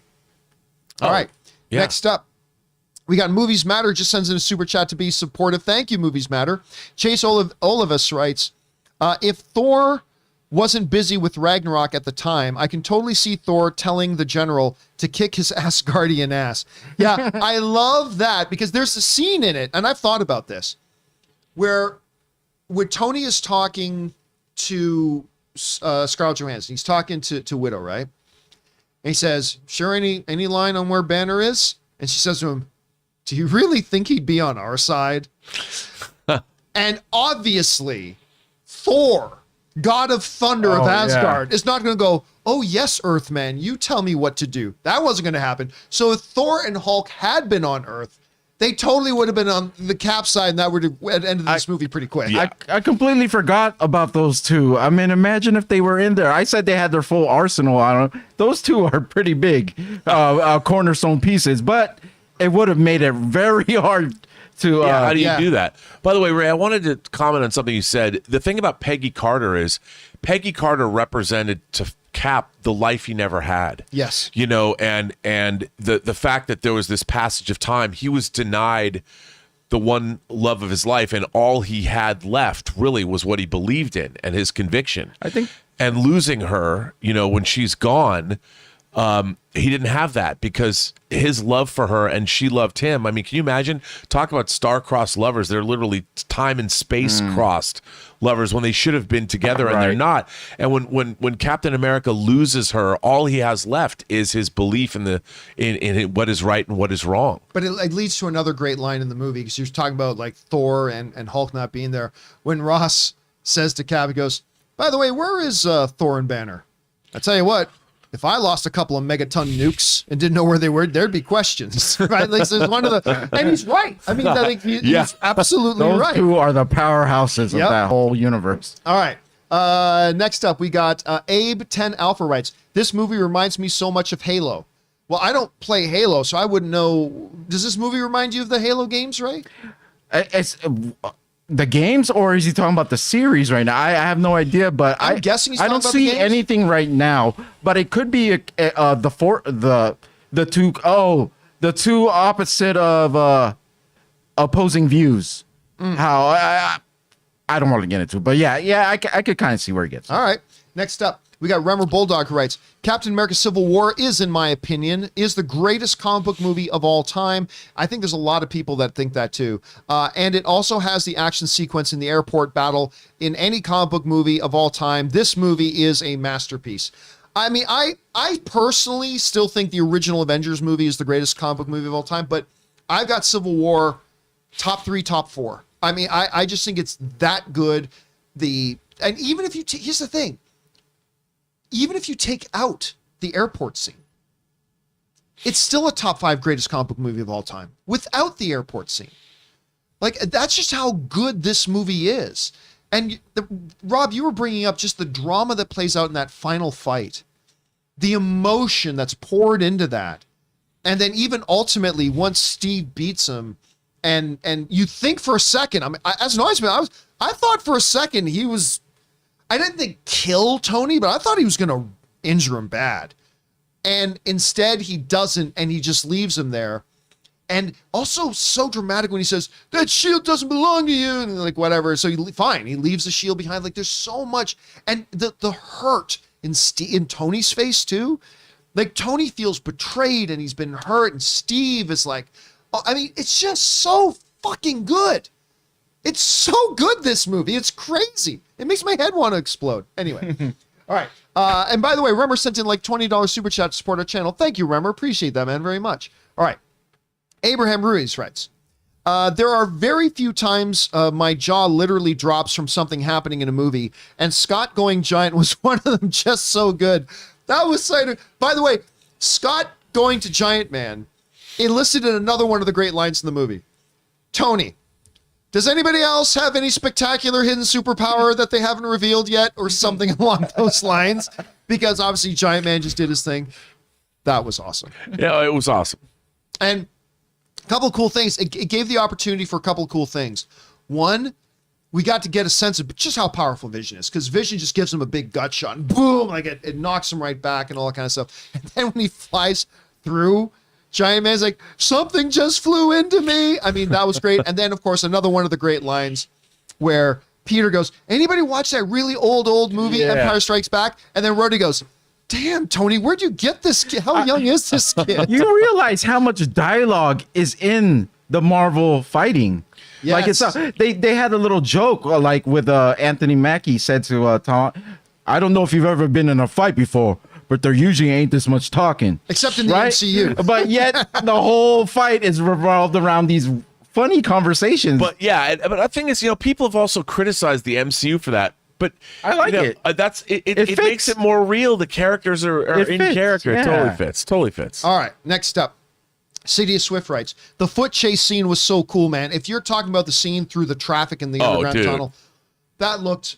All right. Yeah. Next up, we got Movies Matter just sends in a super chat to be supportive. Thank you, Movies Matter. Chase Olivas writes, if Thor wasn't busy with Ragnarok at the time, I can totally see Thor telling the general to kick his Asgardian ass. Yeah, I love that because there's a scene in it, and I've thought about this, where Tony is talking to Scarlett Johansson. He's talking to Widow, right? And he says, sure, any line on where Banner is? And she says to him, do you really think he'd be on our side? And obviously, Thor, God of Thunder of Asgard, is not going to go, oh, yes, Earthman, you tell me what to do. That wasn't going to happen. So if Thor and Hulk had been on Earth, they totally would have been on the Cap side, and that would have ended this movie pretty quick. Yeah. I completely forgot about those two. I mean, imagine if they were in there. I said they had their full arsenal on them. Those two are pretty big cornerstone pieces, but it would have made it very hard to... How do you do that? By the way, Ray, I wanted to comment on something you said. The thing about Peggy Carter is Peggy Carter represented to Cap the life he never had. Yes. You know, and the fact that there was this passage of time, he was denied the one love of his life, and all he had left really was what he believed in and his conviction. I think. And losing her, you know, when she's gone, he didn't have that because his love for her and she loved him. I mean, can you imagine? Talk about star-crossed lovers. They're literally time and space-crossed lovers when they should have been together and they're not. And when Captain America loses her, all he has left is his belief in what is right and what is wrong. But it leads to another great line in the movie because you're talking about like Thor and Hulk not being there. When Ross says to Cap, he goes, by the way, where is Thor and Banner? I tell you what, if I lost a couple of megaton nukes and didn't know where they were, there'd be questions, right? Like, there's one of the, and he's right. I mean, I think he's absolutely Those right. two are the powerhouses of that whole universe. All right. Next up, we got Abe 10 Alpha writes, this movie reminds me so much of Halo. Well, I don't play Halo, so I wouldn't know. Does this movie remind you of the Halo games, Ray? It's the games, or is he talking about the series right now? I have no idea, but I'm guessing he's I talking don't about the see games. anything anything right now. But it could be the two opposite of opposing views. How I don't want to get into it, but yeah, I could kind of see where it gets. All right. Next up, We got Remmer Bulldog who writes, Captain America Civil War is, in my opinion, is the greatest comic book movie of all time. I think there's a lot of people that think that too. And it also has the action sequence in the airport battle in any comic book movie of all time. This movie is a masterpiece. I mean, I personally still think the original Avengers movie is the greatest comic book movie of all time, but I've got Civil War top 3, top 4. I mean, I just think it's that good. And even if you here's the thing, even if you take out the airport scene, it's still a top 5 greatest comic book movie of all time without the airport scene. Like, that's just how good this movie is. And Rob, you were bringing up just the drama that plays out in that final fight, the emotion that's poured into that. And then even ultimately, once Steve beats him, and you think for a second, I mean, as an audience member, I thought for a second I didn't think kill Tony, but I thought he was going to injure him bad. And instead he doesn't, and he just leaves him there. And also so dramatic when he says, that shield doesn't belong to you, and like whatever. So he leaves the shield behind. Like, there's so much. And the hurt in Tony's face too. Like, Tony feels betrayed and he's been hurt, and Steve is like, I mean, it's just so fucking good. It's so good, this movie. It's crazy. It makes my head want to explode. Anyway. All right. And by the way, Remmer sent in like $20 super chat to support our channel. Thank you, Remmer. Appreciate that, man, very much. All right. Abraham Ruiz writes, there are very few times my jaw literally drops from something happening in a movie, and Scott going giant was one of them. Just so good. That was so. By the way, Scott going to Giant Man elicited another one of the great lines in the movie. Tony, does anybody else have any spectacular hidden superpower that they haven't revealed yet, or something along those lines? Because obviously Giant Man just did his thing. That was awesome. Yeah, it was awesome. And a couple of cool things. It gave the opportunity for a couple of cool things. One, we got to get a sense of just how powerful Vision is, because Vision just gives him a big gut shot and boom, like it knocks him right back and all that kind of stuff. And then when he flies through, Giant Man's like, something just flew into me. I mean, that was great. And then, of course, another one of the great lines where Peter goes, anybody watch that really old movie, Empire Strikes Back? And then Rhodey goes, damn, Tony, where'd you get this kid? How young is this kid? You realize how much dialogue is in the Marvel fighting. Yes. Like, they had a little joke, like with Anthony Mackie said to Tom, I don't know if you've ever been in a fight before, but there usually ain't this much talking. Except in the MCU. But yet the whole fight is revolved around these funny conversations. But yeah, but the thing is, people have also criticized the MCU for that. But I like it. It makes it more real. The characters are in character. Yeah. It totally fits. All right, next up. City of Swift writes, the foot chase scene was so cool, man. If you're talking about the scene through the traffic in the underground tunnel, that looked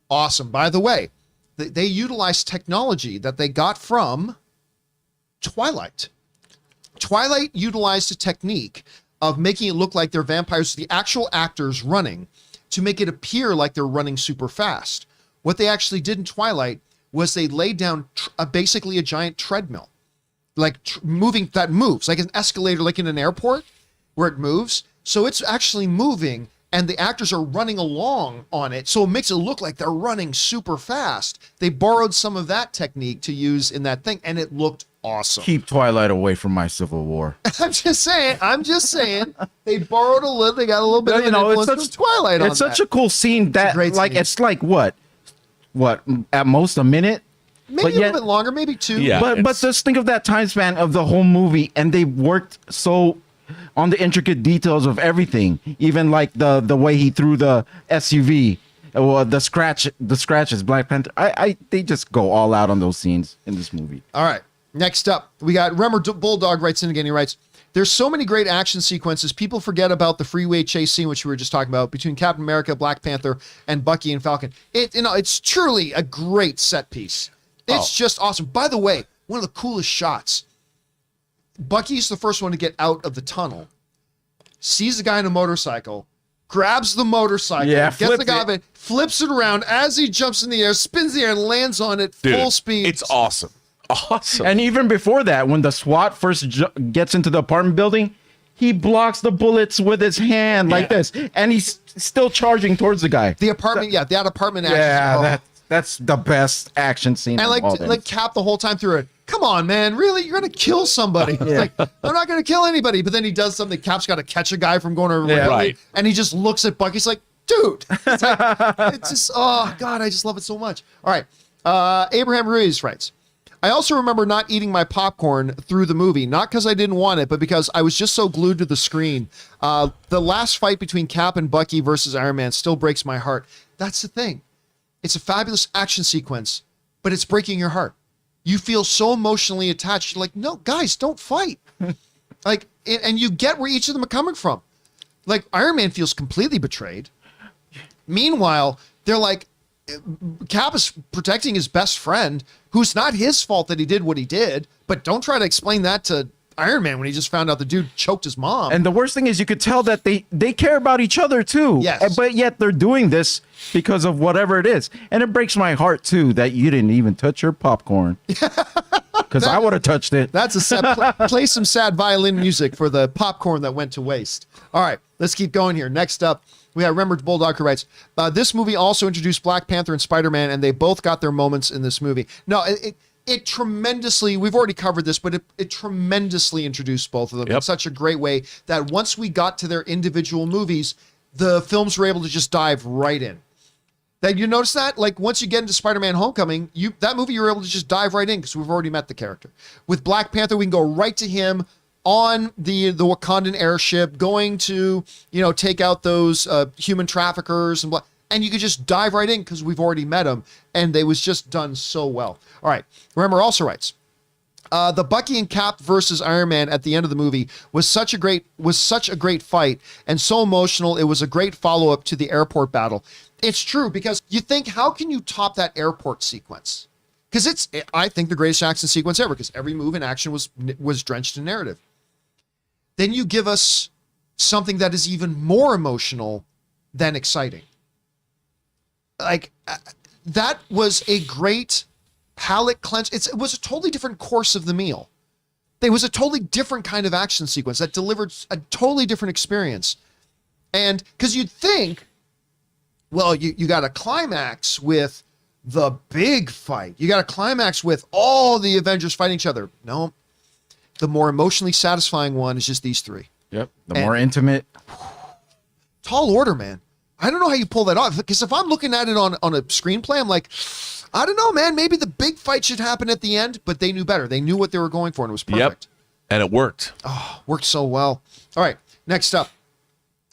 awesome. By the way, they utilized technology that they got from Twilight. Twilight utilized a technique of making it look like they're vampires, the actual actors running, to make it appear like they're running super fast. What they actually did in Twilight was they laid down basically a giant treadmill, like moving, that moves, like an escalator, like in an airport where it moves. So it's actually moving, and the actors are running along on it. So it makes it look like they're running super fast. They borrowed some of that technique to use in that thing, and it looked awesome. Keep Twilight away from my Civil War. I'm just saying. They borrowed a little. They got a little bit of an influence from Twilight. It's such a cool scene that, like, scene. it's like what at most a minute, maybe a little bit longer, maybe 2. Yeah, but just think of that time span of the whole movie, and they worked so on the intricate details of everything, even like the way he threw the SUV, or the scratches, Black Panther. They just go all out on those scenes in this movie. All right. Next up, we got Remmer Bulldog writes in again. He writes, there's so many great action sequences. People forget about the freeway chase scene, which we were just talking about, between Captain America, Black Panther, and Bucky and Falcon. It's truly a great set piece. It's just awesome. By the way, one of the coolest shots. Bucky's the first one to get out of the tunnel, sees the guy on a motorcycle, grabs the motorcycle, gets the guy, flips it around as he jumps in the air, spins the air, and lands on it full speed. It's awesome. Awesome. And even before that, when the SWAT first gets into the apartment building, he blocks the bullets with his hand like this, and he's still charging towards the guy. The apartment, that apartment action. Yeah, That's the best action scene. And like Cap the whole time through it. Come on, man! Really, you're gonna kill somebody? It's like, I'm not gonna kill anybody. But then he does something. Cap's got to catch a guy from going over, right? And he just looks at Bucky. He's like, dude, it's just, oh God, I just love it so much. All right, Abraham Ruiz writes, I also remember not eating my popcorn through the movie, not because I didn't want it, but because I was just so glued to the screen. The last fight between Cap and Bucky versus Iron Man still breaks my heart. That's the thing. It's a fabulous action sequence, but it's breaking your heart. You feel so emotionally attached. You're like, no, guys, don't fight. Like, and you get where each of them are coming from. Like, Iron Man feels completely betrayed. Meanwhile, they're like, Cap is protecting his best friend, who's not his fault that he did what he did, but don't try to explain that to Iron Man when he just found out the dude choked his mom. And the worst thing is you could tell that they care about each other too. Yes. But yet they're doing this because of whatever it is. And it breaks my heart too that you didn't even touch your popcorn. Because I would have touched it. That's a sad, play some sad violin music for the popcorn that went to waste. All right, let's keep going here. Next up, we have Remembered Bulldog who writes, this movie also introduced Black Panther and Spider-Man, and they both got their moments in this movie. No, it tremendously, we've already covered this, but it tremendously introduced both of them in such a great way that once we got to their individual movies, the films were able to just dive right in. That you notice that? Like, once you get into Spider-Man Homecoming, that movie you were able to just dive right in because we've already met the character. With Black Panther, we can go right to him on the Wakandan airship, going to, take out those human traffickers and you could just dive right in because we've already met him, and they was just done so well. All right, Remember also writes, the Bucky and Cap versus Iron Man at the end of the movie was such a great fight and so emotional. It was a great follow-up to the airport battle. It's true, because you think, how can you top that airport sequence? Because it's, I think, the greatest action sequence ever, because every move in action was drenched in narrative. Then you give us something that is even more emotional than exciting. Like, that was a great palate cleanse. It was a totally different course of the meal. It was a totally different kind of action sequence that delivered a totally different experience. And because you'd think, well, you got a climax with the big fight. You got a climax with all the Avengers fighting each other. No, the more emotionally satisfying one is just these three. Yep. The more intimate. Tall order, man. I don't know how you pull that off. Because if I'm looking at it on a screenplay, I'm like, I don't know, man. Maybe the big fight should happen at the end, but they knew better. They knew what they were going for, and it was perfect. Yep. And it worked. Oh, worked so well. All right, next up.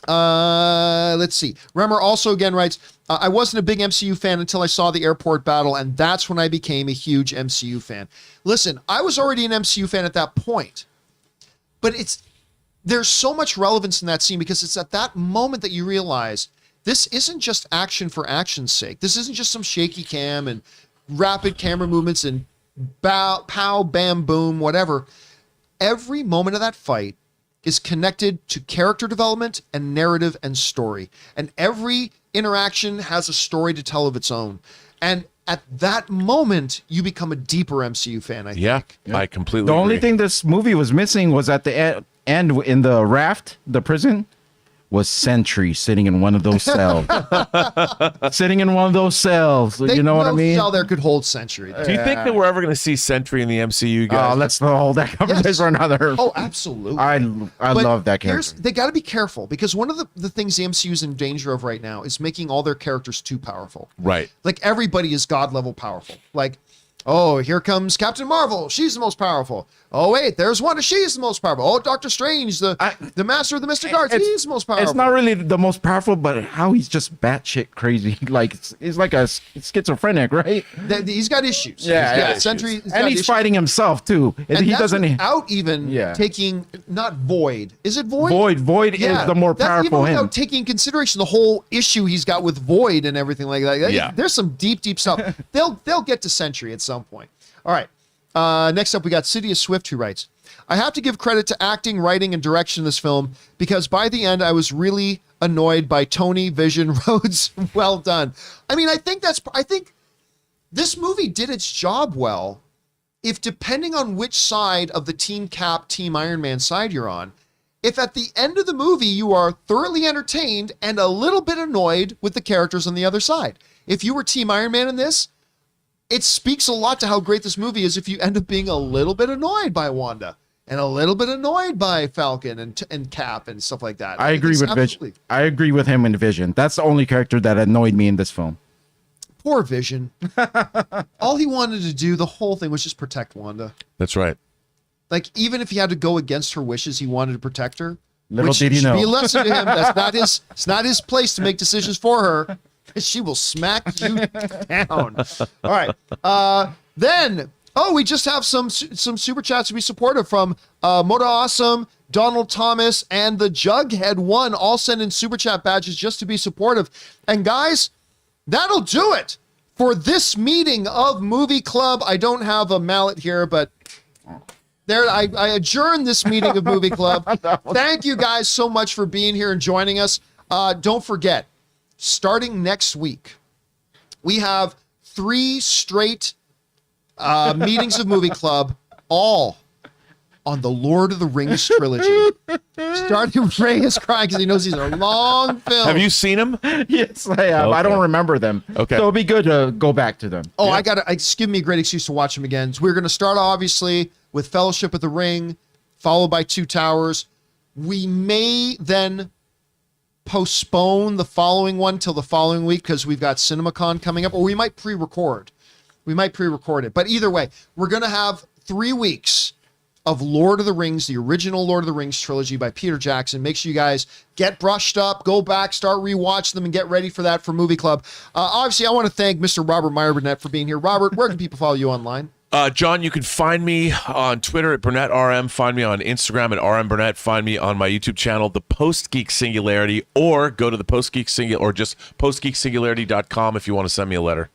Let's see. Remmer also again writes, I wasn't a big MCU fan until I saw the airport battle, and that's when I became a huge MCU fan. Listen, I was already an MCU fan at that point, but there's so much relevance in that scene because it's at that moment that you realize this isn't just action for action's sake. This isn't just some shaky cam and rapid camera movements and pow, bam, boom, whatever. Every moment of that fight is connected to character development and narrative and story. And every interaction has a story to tell of its own. And at that moment, you become a deeper MCU fan, I think. Yeah, I completely The agree. only thing this movie was missing was at the end in the raft, the prison, was Sentry sitting in one of those cells. Sitting in one of those cells. You know what I mean? No cell there could hold Sentry. Do you think that we're ever going to see Sentry in the MCU, guys? Let's hold that conversation for another. Oh, absolutely. I love that character. They got to be careful because one of the things the MCU is in danger of right now is making all their characters too powerful. Right. Like, everybody is God level powerful. Like, oh, here comes Captain Marvel. She's the most powerful. Oh, wait, there's Wanda. She's the most powerful. Oh, Doctor Strange, the master of the Mystic Arts. He's the most powerful. It's not really the most powerful, but how he's just batshit crazy. Like, he's like a schizophrenic, right? He's got issues. Yeah. Sentry. And he's fighting himself, too. And he that's doesn't without even taking, not Void. Is it Void? Void is the more powerful even him. without taking into consideration the whole issue he's got with Void and everything like that. Yeah. There's some deep stuff. They'll get to Sentry at some point. All right. Next up, we got Sidious Swift, who writes, I have to give credit to acting, writing, and direction in this film because by the end, I was really annoyed by Tony, Vision, Rhodes. Well done. I mean, I think this movie did its job well. If depending on which side of the Team Cap, Team Iron Man side you're on, if at the end of the movie you are thoroughly entertained and a little bit annoyed with the characters on the other side. If you were Team Iron Man in this, it speaks a lot to how great this movie is if you end up being a little bit annoyed by Wanda and a little bit annoyed by Falcon and Cap and stuff like that. I agree with Vision. I agree with him in Vision. That's the only character that annoyed me in this film. Poor Vision. All he wanted to do, the whole thing, was just protect Wanda. That's right. Like, even if he had to go against her wishes, he wanted to protect her. Little did he know. Be a lesson to him. It's not his place to make decisions for her. She will smack you down. All right. Then, we just have some super chats to be supportive from Moda Awesome, Donald Thomas, and the Jughead One. All send in super chat badges just to be supportive. And guys, that'll do it for this meeting of Movie Club. I don't have a mallet here, but there, I adjourn this meeting of Movie Club. Thank you guys so much for being here and joining us. Don't forget, starting next week, we have 3 straight meetings of Movie Club, all on the Lord of the Rings trilogy. Starting, Ray is crying because he knows these are long films. Have you seen them? Yes, I have. Okay. I don't remember them. Okay. So it'd be good to go back to them. Oh, yeah. It's give me a great excuse to watch them again. So we're going to start, obviously, with Fellowship of the Ring, followed by Two Towers. We may then postpone the following one till the following week because we've got CinemaCon coming up, or we might pre-record. It. But either way, we're going to have 3 weeks of Lord of the Rings, the original Lord of the Rings trilogy by Peter Jackson. Make sure you guys get brushed up, go back, start rewatching them, and get ready for that for Movie Club. Obviously, I want to thank Mr. Robert Meyer-Burnett for being here. Robert, where can people follow you online? John, you can find me on Twitter at BurnettRM, find me on Instagram at RMBurnett, find me on my YouTube channel, The Post Geek Singularity, or go to the Post Geek Singularity, or just postgeeksingularity.com if you want to send me a letter.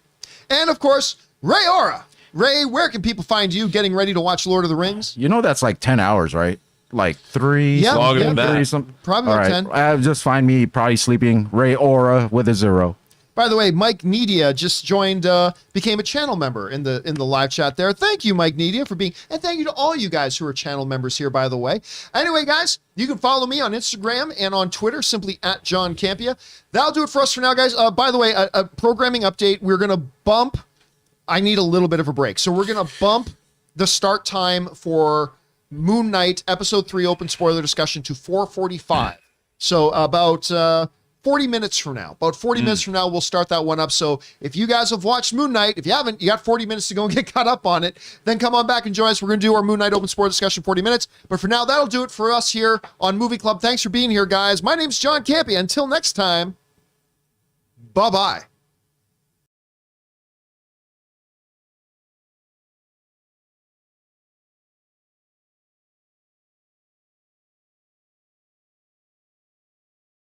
And of course, Ray Ora. Ray, where can people find you getting ready to watch Lord of the Rings? You know that's like 10 hours, right? Like 3. Yeah, longer than that. Probably about 10. Just find me probably sleeping. Ray Ora with a 0. By the way, Mike Nedia just joined, became a channel member in the live chat there. Thank you, Mike Nedia, for being, and thank you to all you guys who are channel members here, by the way. Anyway, guys, you can follow me on Instagram and on Twitter, simply at John Campea. That'll do it for us for now, guys. By the way, a programming update. We're going to bump. I need a little bit of a break. So we're going to bump the start time for Moon Knight Episode 3 Open Spoiler Discussion to 4:45. So about 40 minutes from now. About 40 minutes from now, we'll start that one up. So if you guys have watched Moon Knight, if you haven't, you got 40 minutes to go and get caught up on it, then come on back and join us. We're going to do our Moon Knight Open Spoiler Discussion 40 minutes. But for now, that'll do it for us here on Movie Club. Thanks for being here, guys. My name's John Campea. Until next time, bye-bye.